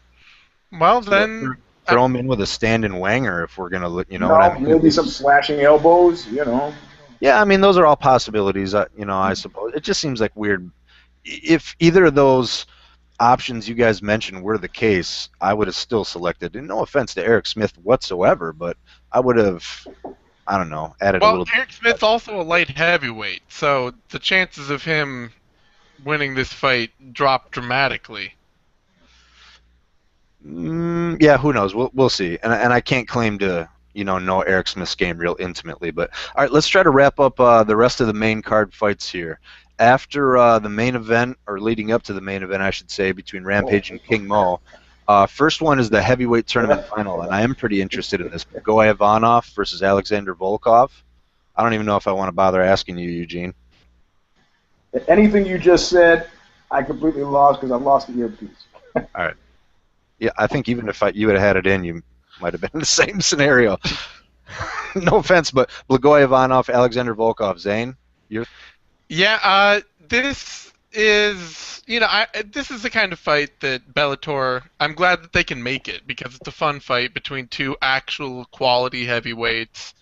Well, then Throw him in with a stand-in wanger if we're going to, you know No, what I mean? maybe some slashing elbows. You know. Yeah, I mean, those are all possibilities, you know, I suppose. It just seems like weird. If either of those options you guys mentioned were the case, I would have still selected, and no offense to Eric Smith whatsoever, but I would have, I don't know, added a well, little. Eric Smith's also a light heavyweight, so the chances of him winning this fight drop dramatically. Yeah, who knows? We'll see. And I can't claim to, you know Eric Smith's game real intimately, but all right, let's try to wrap up the rest of the main card fights here. After the main event, or leading up to the main event, I should say, between Rampage and King Mo, first one is the heavyweight tournament final, and I am pretty interested in this. Goy Ivanov versus Alexander Volkov. I don't even know if I want to bother asking you, Eugene. Anything you just said, I completely lost because I lost the earpiece. All right. Yeah, I think even if you had had it in, you might have been in the same scenario. No offense, but Blagoy Ivanov, Alexander Volkov, Zane, you're... Yeah, this is, this is the kind of fight that Bellator, I'm glad that they can make it because it's a fun fight between two actual quality heavyweights,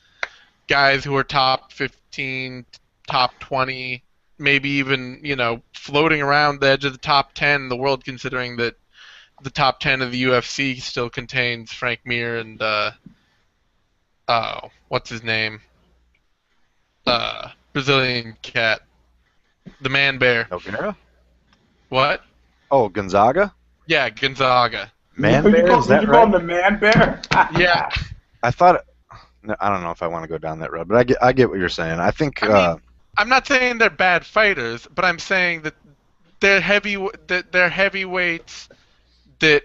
guys who are top 15, top 20, maybe even, floating around the edge of the top 10 in the world, considering that the top 10 of the UFC still contains Frank Mir and, what's his name? Brazilian cat. The Man Bear. Nogueira? What? Oh, Gonzaga? Yeah, Gonzaga. Man Did Bear, is that you call him right? the Man Bear? Yeah. I thought... I don't know if I want to go down that road, but I get what you're saying. I think... I'm not saying they're bad fighters, but I'm saying that they're heavyweights that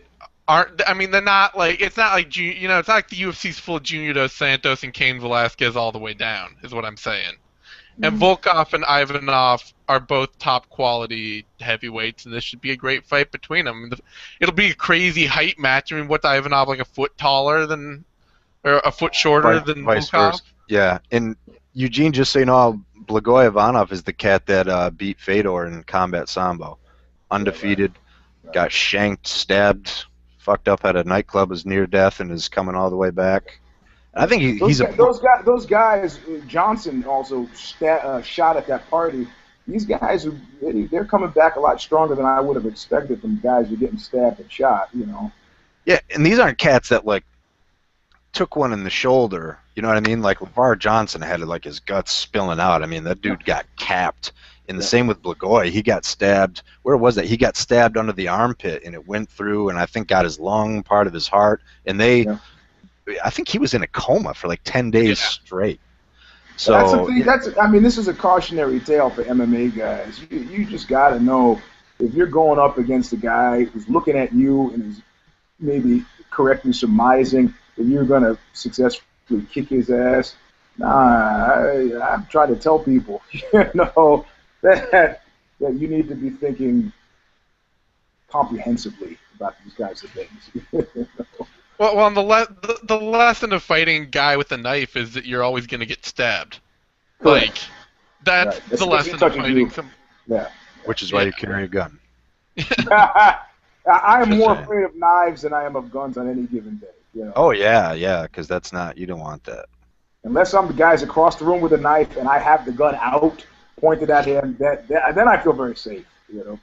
aren't. I mean, they're not like it's not like it's not like the UFC's full of Junior Dos Santos and Cain Velasquez all the way down. Is what I'm saying. And Volkov and Ivanov are both top quality heavyweights, and this should be a great fight between them. It'll be a crazy height match. I mean, what's Ivanov, like a foot taller than, or a foot shorter than vice Volkov? versa. Yeah, and Eugene, just so you know, Blagoy Ivanov is the cat that beat Fedor in Combat Sambo. Undefeated, got shanked, stabbed, fucked up at a nightclub, is near death, and is coming all the way back. I think he's those guys. Johnson also shot at that party. These guys, they're coming back a lot stronger than I would have expected from guys who are getting stabbed and shot. Yeah, and these aren't cats that like took one in the shoulder. You know what I mean? Like LeVar Johnson had like his guts spilling out. I mean, that dude got capped. And the same with Blagoy. He got stabbed. Where was that? He got stabbed under the armpit, and it went through, and I think got his lung, part of his heart. And I think he was in a coma for like 10 days straight. So that's the thing. I mean, this is a cautionary tale for MMA guys. You just got to know if you're going up against a guy who's looking at you and is maybe correctly surmising that you're going to successfully kick his ass. I'm trying to tell people, that you need to be thinking comprehensively about these kinds of things. Well, the lesson of fighting a guy with a knife is that you're always going to get stabbed. Correct. Like, that's the lesson of fighting. Which is why you carry a gun. I am more afraid of knives than I am of guns on any given day. Oh, yeah, because that's not, you don't want that. Unless some guy's across the room with a knife and I have the gun out, pointed at him, then I feel very safe.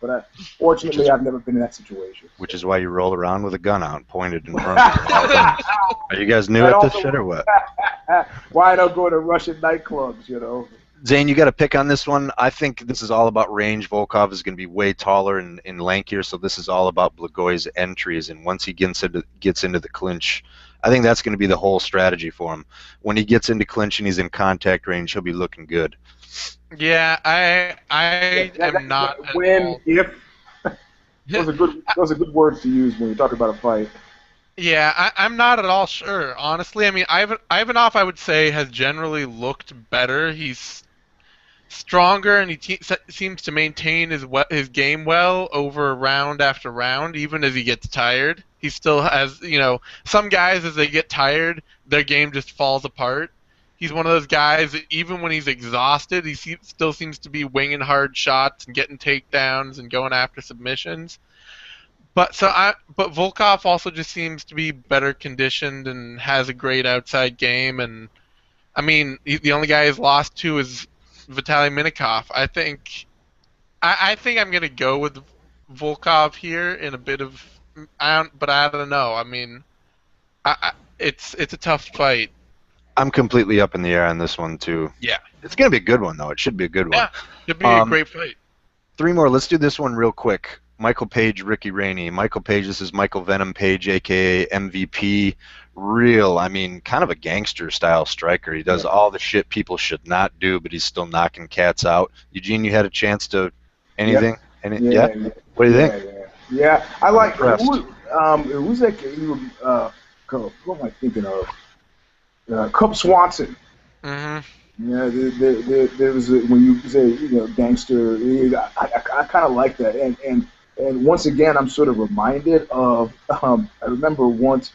But fortunately, I've never been in that situation. Which is why you roll around with a gun out, pointed in front of you. Are you guys new at this shit or what? Why don't go to Russian nightclubs, Zane, you got to pick on this one. I think this is all about range. Volkov is going to be way taller and lankier, so this is all about Blagoy's entries. And once he gets into the clinch, I think that's going to be the whole strategy for him. When he gets into clinch and he's in contact range, he'll be looking good. Yeah, I am not. Those are good words to use when you talk about a fight. Yeah, I'm not at all sure. Honestly, I mean, Ivanov, I would say, has generally looked better. He's stronger, and he seems to maintain his game well over round after round, even as he gets tired. He still has, some guys, as they get tired, their game just falls apart. He's one of those guys that even when he's exhausted, he still seems to be winging hard shots and getting takedowns and going after submissions. But Volkov also just seems to be better conditioned and has a great outside game. And I mean, the only guy he's lost to is Vitaly Minakov. I think I'm gonna go with Volkov here in a bit of, but I don't know. I mean, it's a tough fight. I'm completely up in the air on this one too. Yeah, it's gonna be a good one though. It should be a good one. Yeah, should be a great fight. 3 more. Let's do this one real quick. Michael Page, Ricky Rainey. Michael Page, this is Michael Venom Page, a.k.a. MVP. Kind of a gangster-style striker. He does all the shit people should not do, but he's still knocking cats out. Eugene, you had a chance to anything? Yeah. What do you think? Yeah. I like who's that? Who am I thinking of? Cub Swanson. Mm-hmm. Yeah, there was when you say gangster, I kind of like that, and once again I'm sort of reminded of I remember once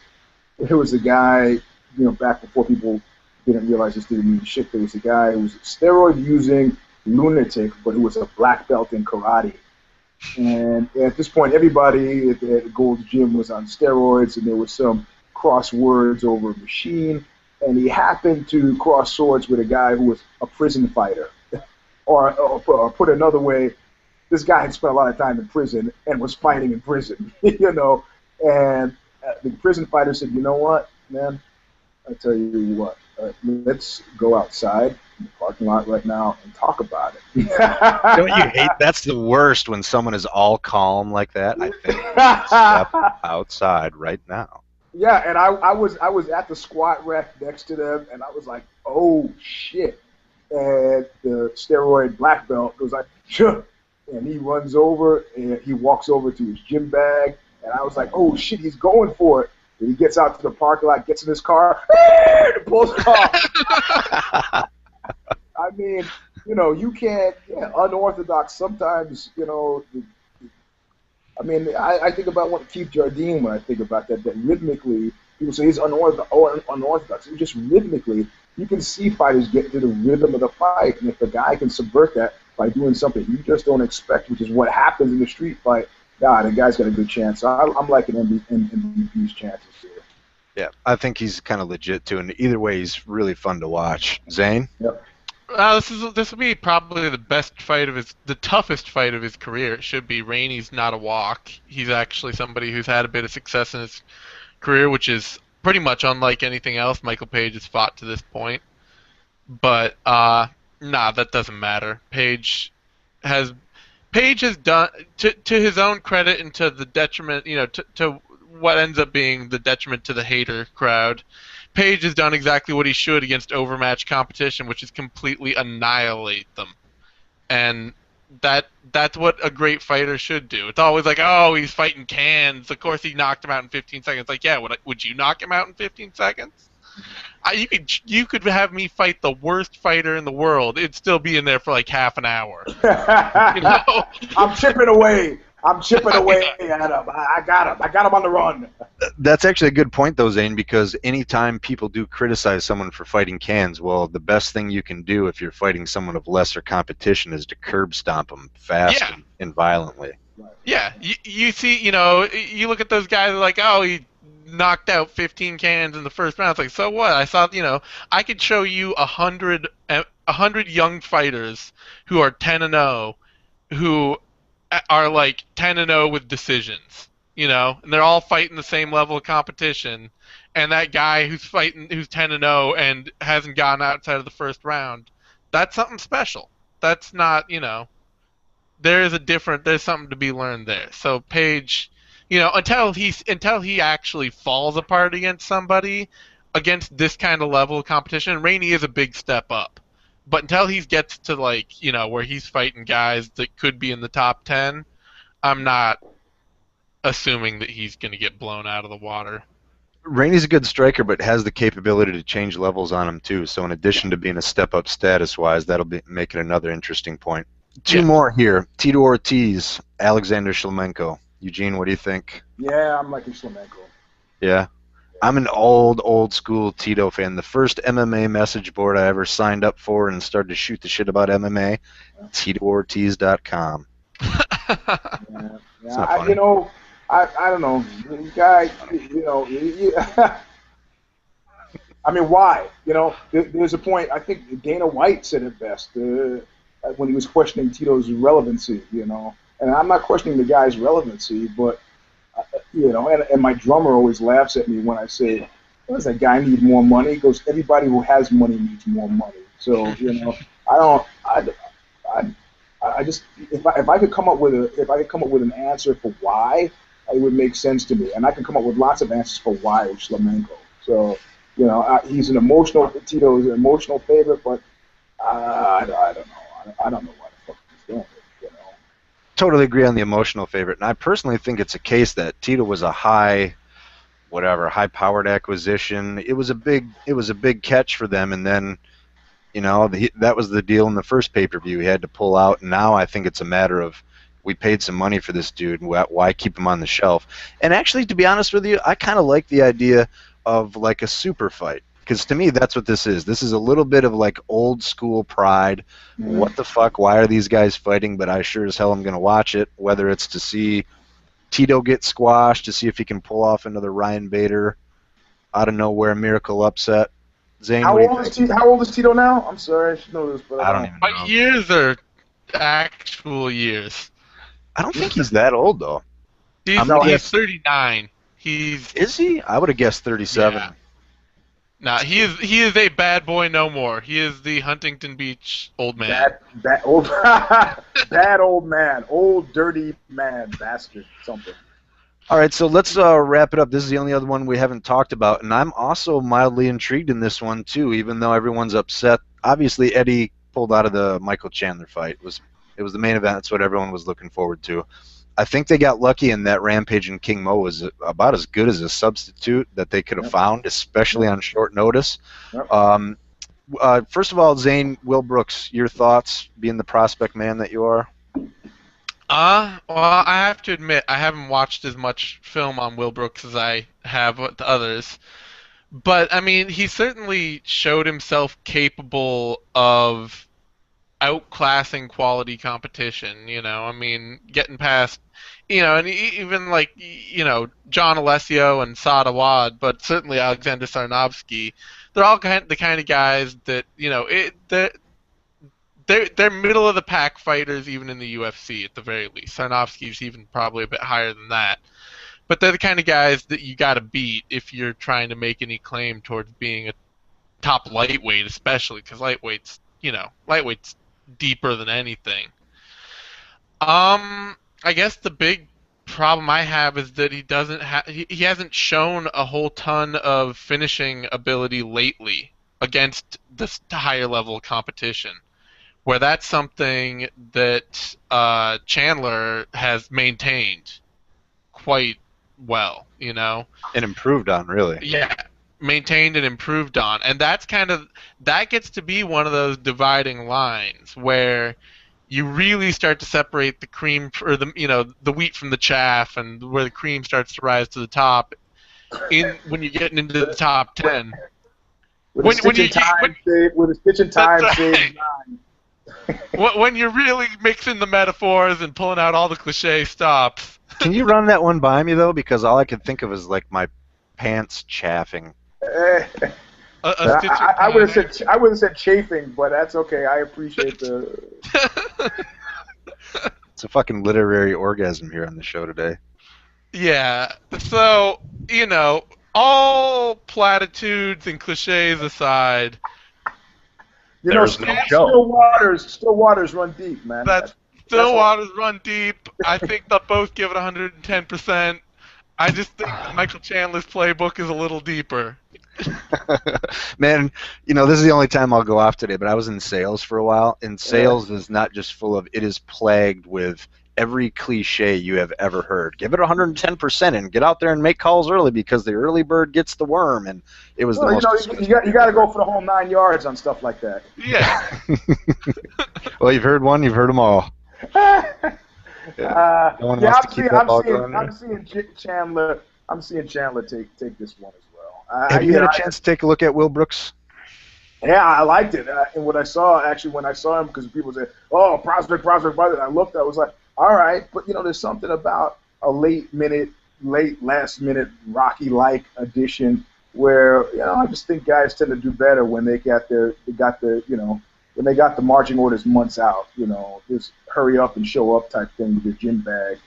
there was a guy back before people didn't realize this didn't mean shit. There was a guy who was a steroid using lunatic, but who was a black belt in karate. And at this point, everybody at the Gold's Gym was on steroids, and there was some crosswords over a machine. And he happened to cross swords with a guy who was a prison fighter. or put another way, this guy had spent a lot of time in prison and was fighting in prison, And the prison fighter said, "You know what, man? I tell you what, let's go outside in the parking lot right now and talk about it." Don't you hate? That's the worst when someone is all calm like that. I think step outside right now. Yeah, and I was at the squat rack next to them, and I was like, "Oh shit!" And the steroid black belt was like, "Sure," and he runs over and he walks over to his gym bag, and I was like, "Oh shit, he's going for it!" And he gets out to the parking lot, gets in his car, and pulls it off. I mean, you can't unorthodox sometimes. I think about Keith Jardine when I think about that rhythmically, people say he's unorthodox. Just rhythmically, you can see fighters get to the rhythm of the fight. And if the guy can subvert that by doing something you just don't expect, which is what happens in the street fight, the guy's got a good chance. So I'm liking MVP's chances here. Yeah, I think he's kind of legit too, and either way, he's really fun to watch. Zane? Yep. This will be probably the toughest fight of his career. It should be. Rainey's not a walk. He's actually somebody who's had a bit of success in his career, which is pretty much unlike anything else Michael Page has fought to this point. But nah, that doesn't matter. Has Page has done to his own credit and to the detriment, to what ends up being the detriment to the hater crowd. Page has done exactly what he should against overmatched competition, which is completely annihilate them. And that's what a great fighter should do. It's always like, oh, he's fighting cans. Of course, he knocked him out in 15 seconds. Like, yeah, would you knock him out in 15 seconds? You could have me fight the worst fighter in the world. It'd still be in there for like half an hour. You know? I'm chipping away. I'm chipping away at him. I got him. I got him on the run. That's actually a good point, though, Zane, because anytime people do criticize someone for fighting cans, well, the best thing you can do if you're fighting someone of lesser competition is to curb stomp them fast and violently. Yeah, you see, you look at those guys like, oh, he knocked out 15 cans in the first round. It's like, so what? I saw, I could show you 100 young fighters who are 10-0, who are like 10-0 with decisions, and they're all fighting the same level of competition. And that guy who's 10-0 and hasn't gotten outside of the first round, that's something special. That's not, there's something to be learned there. So Page, until he actually falls apart against somebody, against this kind of level of competition, and Rainey is a big step up. But until he gets to where he's fighting guys that could be in the top 10, I'm not assuming that he's going to get blown out of the water. Rainey's a good striker, but has the capability to change levels on him too. So in addition to being a step up status-wise, that'll make it another interesting point. Two more here: Tito Ortiz, Alexander Shlemenko. Eugene, what do you think? Yeah, I'm liking Shlemenko. Yeah. I'm an old school Tito fan. The first MMA message board I ever signed up for and started to shoot the shit about MMA, TitoOrtiz.com. Yeah. I don't know. The guy, I mean, why? There's a point. I think Dana White said it best when he was questioning Tito's relevancy. And I'm not questioning the guy's relevancy, but. And my drummer always laughs at me when I say, does that guy need more money? He goes, everybody who has money needs more money. So, I just, if I could come up with an answer for why, it would make sense to me. And I can come up with lots of answers for why with Shlemenko. So, Tito's an emotional favorite, but I don't know. I don't know why the fuck he's doing it. Totally agree on the emotional favorite, and I personally think it's a case that Tito was a high-powered acquisition. It was a big catch for them, and then, that was the deal in the first pay-per-view. He had to pull out, and now I think it's a matter of we paid some money for this dude. Why keep him on the shelf? And actually, to be honest with you, I kind of like the idea of like a super fight. Because to me, that's what this is. This is a little bit of like old school pride. What the fuck? Why are these guys fighting? But I sure as hell am going to watch it, whether it's to see Tito get squashed, to see if he can pull off another Ryan Bader out of nowhere miracle upset. Zane, how old is Tito now? I'm sorry, I should know this, but I don't even know. My years are actual years. I don't think he's that old though. He's 39. Is he? I would have guessed 37. Yeah. Nah, he is a bad boy no more. He is the Huntington Beach old man. Bad old bad old man. Old dirty man bastard something. All right, so let's wrap it up. This is the only other one we haven't talked about, and I'm also mildly intrigued in this one too, even though everyone's upset. Obviously, Eddie pulled out of the Michael Chandler fight. It was the main event. That's what everyone was looking forward to. I think they got lucky in that Rampage and King Mo was about as good as a substitute that they could have found, especially on short notice. Yep. First of all, Zane, Will Brooks, your thoughts, being the prospect man that you are? Well, I have to admit, I haven't watched as much film on Will Brooks as I have with the others. But, I mean, he certainly showed himself capable of outclassing quality competition, I mean, getting past and even like John Alessio and Sada Wad, but certainly Alexander Sarnovsky, they're all the kind of guys that they're middle of the pack fighters even in the UFC at the very least. Sarnovsky's even probably a bit higher than that. But they're the kind of guys that you got to beat if you're trying to make any claim towards being a top lightweight, especially because lightweight's deeper than anything. I guess the big problem I have is that he hasn't shown a whole ton of finishing ability lately against this higher level competition, where that's something that Chandler has maintained quite well, and improved on, really. Yeah, maintained and improved on, and that gets to be one of those dividing lines where you really start to separate the cream or the wheat from the chaff, and where the cream starts to rise to the top when you're getting into the top 10. With a stitch and time save 9. When you're really mixing the metaphors and pulling out all the cliche stops. Can you run that one by me, though? Because all I could think of is like my pants chaffing. I would have said chafing, but that's okay. I appreciate the. It's a fucking literary orgasm here on the show today. Yeah. So all platitudes and cliches aside. Still waters run deep, man. Still waters run deep. I think they'll both give it 110%. I just think Michael Chandler's playbook is a little deeper. Man, this is the only time I'll go off today, but I was in sales for a while, and sales is not just it is plagued with every cliche you have ever heard. Give it 110% and get out there and make calls early because the early bird gets the worm, and it was the most... You got to go for the whole 9 yards on stuff like that. Yeah. Well, you've heard one, you've heard them all. I'm seeing Chandler. I'm seeing Chandler take this one as well. Have you had a chance to take a look at Will Brooks? Yeah, I liked it. And when I saw him, because people say, "Oh, prospect," and I looked, I was like, "All right," but there's something about a late last minute Rocky-like addition where I just think guys tend to do better when they got the marching orders months out, this hurry up and show up type thing with your gym bag.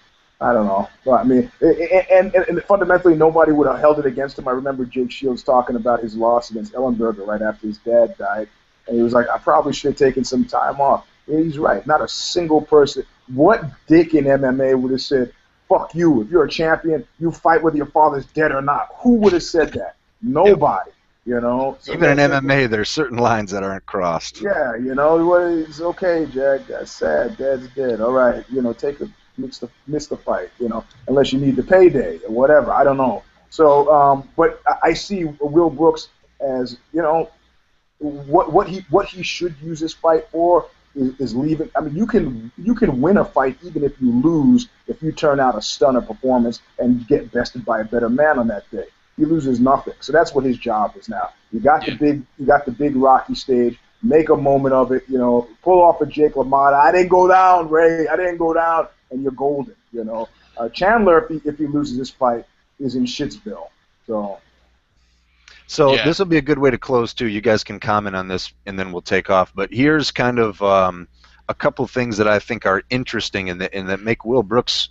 I don't know. But, I mean, and fundamentally, nobody would have held it against him. I remember Jake Shields talking about his loss against Ellenberger right after his dad died. And he was like, I probably should have taken some time off. And he's right. Not a single person. What dick in MMA would have said, fuck you. If you're a champion, you fight whether your father's dead or not. Who would have said that? Nobody. So even in MMA, there's certain lines that aren't crossed. Yeah, it's okay, Jack. That's sad. Dad's dead. All right, miss the fight. Unless you need the payday or whatever. I don't know. So, but I see Will Brooks as what he should use this fight for is leaving. I mean, you can win a fight even if you lose if you turn out a stunner performance and get bested by a better man on that day. He loses nothing. So that's what his job is now. You got the big Rocky stage. Make a moment of it. Pull off a Jake LaMotta. I didn't go down, Ray. I didn't go down, and you're golden. Chandler, if he loses this fight, is in Shitsville. So this will be a good way to close too. You guys can comment on this, and then we'll take off. But here's kind of a couple things that I think are interesting and that make Will Brooks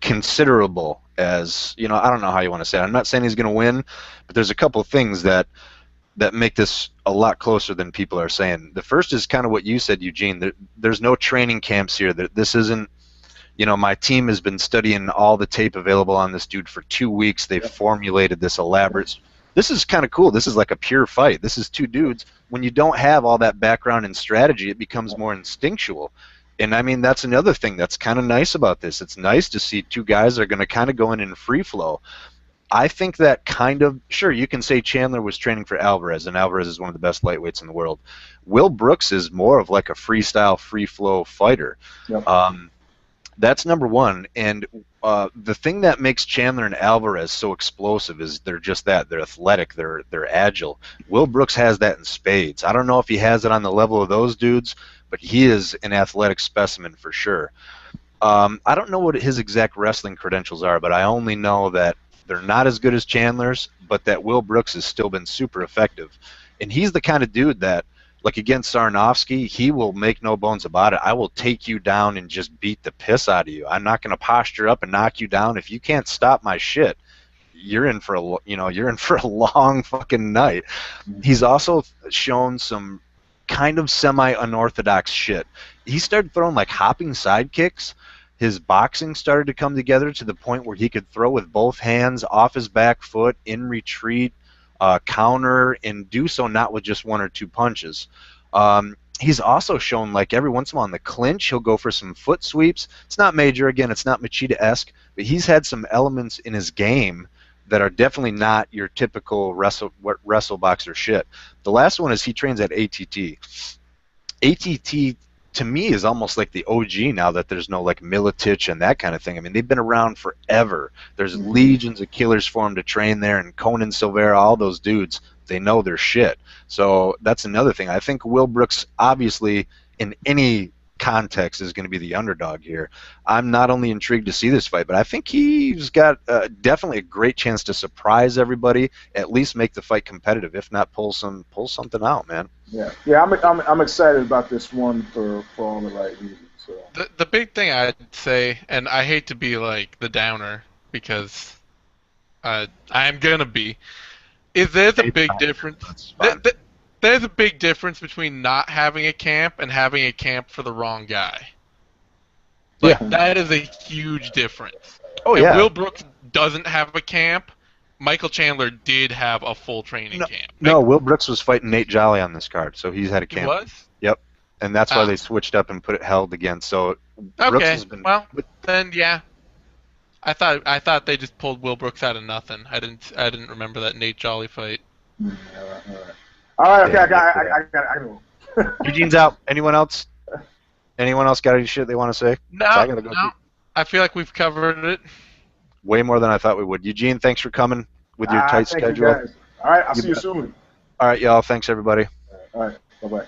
considerable. As I don't know how you want to say it. I'm not saying he's going to win, but there's a couple of things that make this a lot closer than people are saying. The first is kind of what you said, Eugene. There's no training camps here. This isn't, my team has been studying all the tape available on this dude for 2 weeks. They've formulated this elaborate. This is kind of cool. This is like a pure fight. This is two dudes. When you don't have all that background and strategy, it becomes more instinctual. And I mean, that's another thing that's kind of nice about this. It's nice to see two guys that are going to kind of go in free flow. I think that sure, you can say Chandler was training for Alvarez, and Alvarez is one of the best lightweights in the world. Will Brooks is more of like a freestyle, free flow fighter. Yep. That's number one. And the thing that makes Chandler and Alvarez so explosive is they're just that. They're athletic. They're agile. Will Brooks has that in spades. I don't know if he has it on the level of those dudes, but he is an athletic specimen for sure. I don't know what his exact wrestling credentials are, but I only know that they're not as good as Chandler's, but that Will Brooks has still been super effective. And he's the kind of dude that, like against Sarnovsky, he will make no bones about it. I will take you down and just beat the piss out of you. I'm not going to posture up and knock you down. If you can't stop my shit, you're in for you're in for a long fucking night. He's also shown some kind of semi unorthodox shit. He started throwing like hopping side kicks. His boxing started to come together to the point where he could throw with both hands off his back foot in retreat, counter, and do so not with just one or two punches. He's also shown like every once in a while in the clinch, he'll go for some foot sweeps. It's not major, again, it's not Machida-esque, but he's had some elements in his game that are definitely not your typical wrestle boxer shit. The last one is he trains at ATT. ATT to me is almost like the OG now that there's no like Militich and that kind of thing. I mean, they've been around forever. There's legions of killers for him to train there, and Conan Silvera, all those dudes, they know their shit. So that's another thing. I think Will Brooks, obviously, in any context, is going to be the underdog here. I'm not only intrigued to see this fight, but I think he's got definitely a great chance to surprise everybody, at least make the fight competitive, if not pull something out, man. Yeah. I'm excited about this one for all the right reasons. So. The big thing I'd say, and I hate to be like the downer because I'm gonna be, is there's a big difference. There's a big difference between not having a camp and having a camp for the wrong guy. Like, that is a huge difference. Oh, and yeah. Will Brooks doesn't have a camp. Michael Chandler did have a full training camp. No, Will Brooks was fighting Nate Jolly on this card, so he's had a camp. He was? Yep. And that's why they switched up and put it held again. So Brooks has been, well, then yeah. I thought they just pulled Will Brooks out of nothing. I didn't remember that Nate Jolly fight. All right, okay, I got it. Eugene's out. Anyone else? Anyone else got any shit they want to say? No, I feel like we've covered it. Way more than I thought we would. Eugene, thanks for coming with your tight schedule. All right, I'll see you soon. All right, y'all. Thanks, everybody. All right, bye-bye.